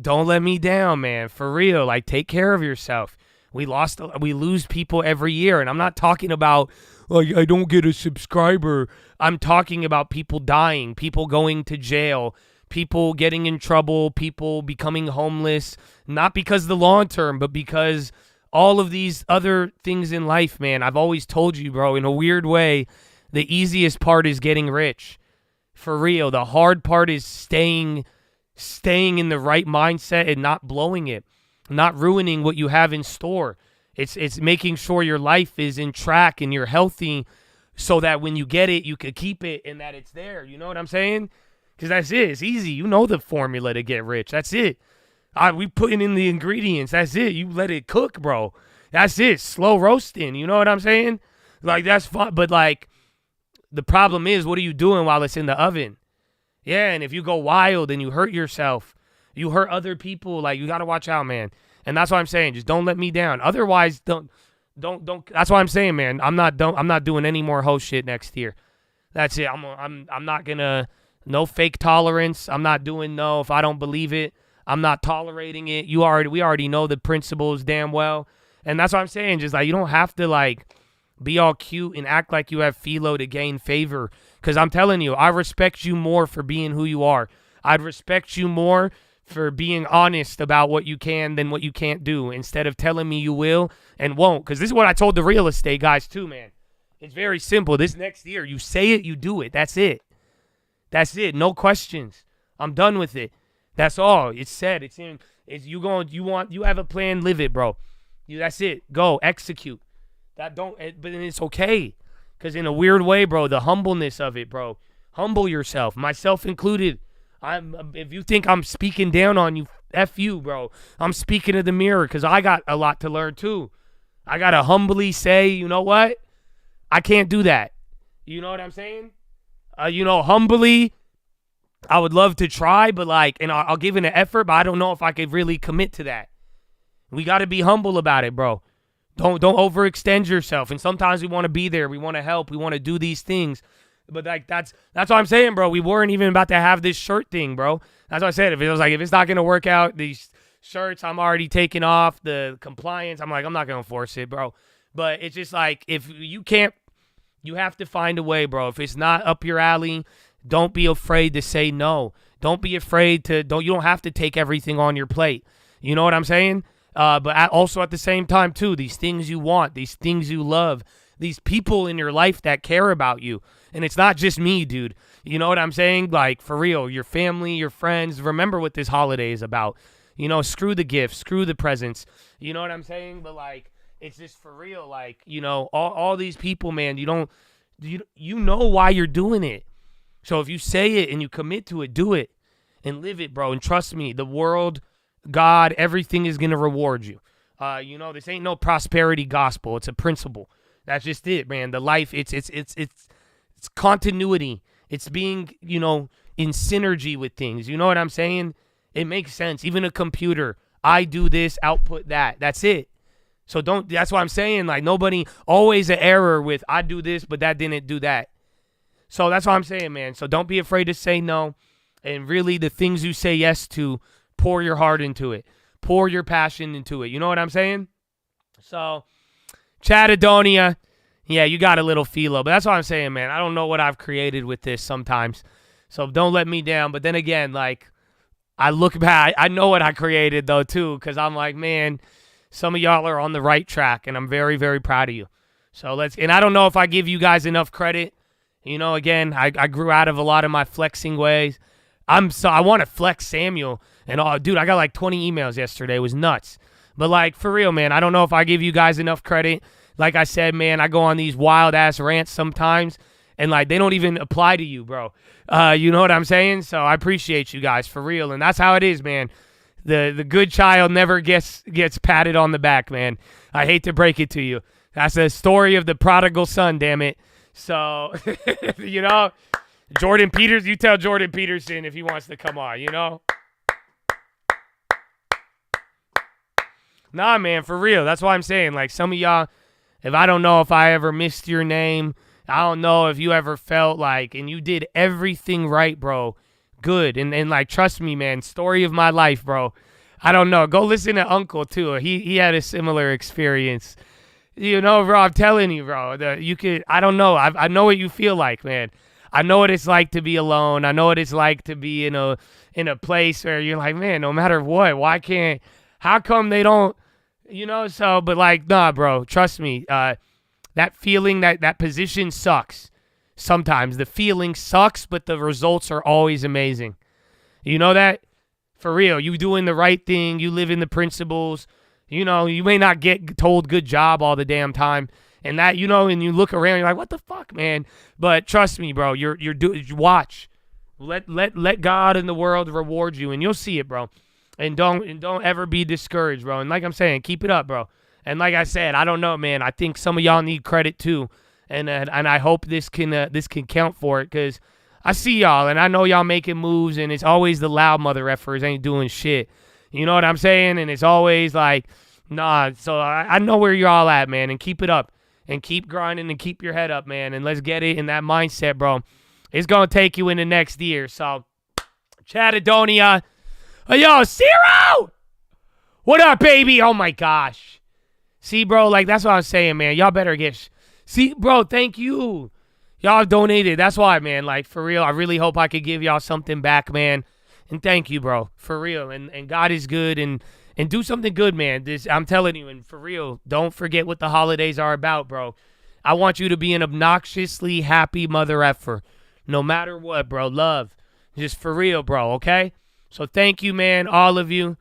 don't let me down, man. For real. Like, take care of yourself. We lose people every year. And I'm not talking about, like, I don't get a subscriber. I'm talking about people dying, people going to jail, people getting in trouble, people becoming homeless, not because of the long term, but because all of these other things in life, man. I've always told you, bro, in a weird way, the easiest part is getting rich. For real. The hard part is staying in the right mindset and not blowing it, not ruining what you have in store. It's making sure your life is in track and you're healthy so that when you get it, you could keep it and that it's there. You know what I'm saying? Because that's it. It's easy. You know the formula to get rich. That's it. We putting in the ingredients. That's it. You let it cook, bro. That's it. Slow roasting. You know what I'm saying? Like, that's fun. But, like, the problem is, what are you doing while it's in the oven? Yeah, and if you go wild and you hurt yourself, you hurt other people, like, you got to watch out, man. And that's what I'm saying. Just don't let me down. Otherwise, don't. That's what I'm saying, man. I'm not doing any more host shit next year. That's it. I'm not going to, no fake tolerance. I'm not doing no, if I don't believe it, I'm not tolerating it. We already know the principles damn well. And that's what I'm saying. Just like, you don't have to, like, be all cute and act like you have philo to gain favor. Because I'm telling you, I respect you more for being who you are. I'd respect you more for being honest about what you can than what you can't do, instead of telling me you will and won't. Because this is what I told the real estate guys too, man. It's very simple. This next year, you say it, you do it. That's it. That's it. No questions. I'm done with it. That's all. It's said. It's in. It's you going. You have a plan. Live it, bro. That's it. Go execute. But it's okay. Because in a weird way, bro, the humbleness of it, bro. Humble yourself, myself included. If you think I'm speaking down on you, F you, bro. I'm speaking to the mirror because I got a lot to learn too. I got to humbly say, you know what? I can't do that. You know what I'm saying? Humbly, I would love to try, but and I'll give it an effort, but I don't know if I could really commit to that. We got to be humble about it, bro. Don't overextend yourself. And sometimes we want to be there. We want to help. We want to do these things. But that's what I'm saying, bro. We weren't even about to have this shirt thing, bro. That's what I said. If it's not gonna work out, these shirts I'm already taking off, the compliance, I'm not gonna force it, bro. But it's just like, if you can't, you have to find a way, bro. If it's not up your alley, don't be afraid to say no. Don't be afraid to you don't have to take everything on your plate. You know what I'm saying? But also at the same time, too, these things you want, these things you love, these people in your life that care about you. And it's not just me, dude. You know what I'm saying? Like, for real, your family, your friends, remember what this holiday is about. Screw the gifts, screw the presents. You know what I'm saying? But, it's just for real. All these people, man, you know why you're doing it. So if you say it and you commit to it, do it and live it, bro. And trust me, the world, God, everything is going to reward you. This ain't no prosperity gospel. It's a principle. That's just it, man. The life, it's continuity. It's being, in synergy with things. You know what I'm saying? It makes sense. Even a computer, I do this, output that. That's it. So that's what I'm saying. Nobody, always an error with I do this, but that didn't do that. So that's what I'm saying, man. So don't be afraid to say no. And really, the things you say yes to, pour your heart into it. Pour your passion into it. You know what I'm saying? So, Chatadonia, yeah, you got a little philo. But that's what I'm saying, man. I don't know what I've created with this sometimes. So don't let me down. But then again, I look back. I know what I created, though, too. Because I'm like, man, some of y'all are on the right track. And I'm very, very proud of you. So and I don't know if I give you guys enough credit. Again, I grew out of a lot of my flexing ways. I want to flex Samuel. And, dude, I got 20 emails yesterday. It was nuts. But, for real, man, I don't know if I give you guys enough credit. Like I said, man, I go on these wild-ass rants sometimes, and, they don't even apply to you, bro. You know what I'm saying? So I appreciate you guys, for real. And that's how it is, man. The good child never gets patted on the back, man. I hate to break it to you. That's the story of the prodigal son, damn it. So, Jordan Peters, you tell Jordan Peterson if he wants to come on, Nah, man, for real. That's why I'm saying, like, some of y'all, if I don't know if I ever missed your name, I don't know if you ever felt like, and you did everything right, bro. Good. And like, trust me, man, story of my life, bro. I don't know. Go listen to Uncle, too. He had a similar experience. You know, bro, I'm telling you, bro. I don't know. I know what you feel like, man. I know what it's like to be alone. I know what it's like to be in a place where you're like, man, no matter what, how come they don't, so, but like, nah, bro, trust me. That feeling, that position sucks. Sometimes the feeling sucks, but the results are always amazing. You know that? For real, you doing the right thing, you live in the principles. You may not get told good job all the damn time. And that, and you look around, you're like, what the fuck, man? But trust me, bro, watch. Let God and the world reward you, and you'll see it, bro. And don't ever be discouraged, bro. And like I'm saying, keep it up, bro. And like I said, I don't know, man. I think some of y'all need credit too. And I hope this can count for it, because I see y'all, and I know y'all making moves, and it's always the loud mother effers ain't doing shit. You know what I'm saying? And it's always like, nah. So I know where you're all at, man, and keep it up. And keep grinding and keep your head up, man. And let's get it in that mindset, bro. It's going to take you into next year. So, Chattadonia. Oh, yo, Zero! What up, baby? Oh, my gosh. See, bro, like, that's what I'm saying, man. Y'all better get... See, bro, thank you. Y'all donated. That's why, man. Like, for real, I really hope I could give y'all something back, man. And thank you, bro. For real. And God is good, and do something good, man. I'm telling you, and for real, don't forget what the holidays are about, bro. I want you to be an obnoxiously happy mother effer. No matter what, bro. Love. Just for real, bro, okay? So thank you, man, all of you.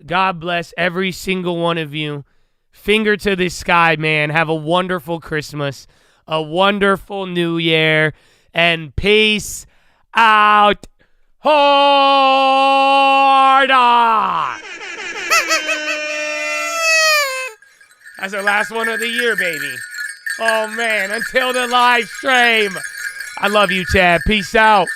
God bless every single one of you. Finger to the sky, man. Have a wonderful Christmas. A wonderful New Year. And peace out. Hard on. That's our last one of the year, baby. Oh, man. Until the live stream. I love you, Chad. Peace out.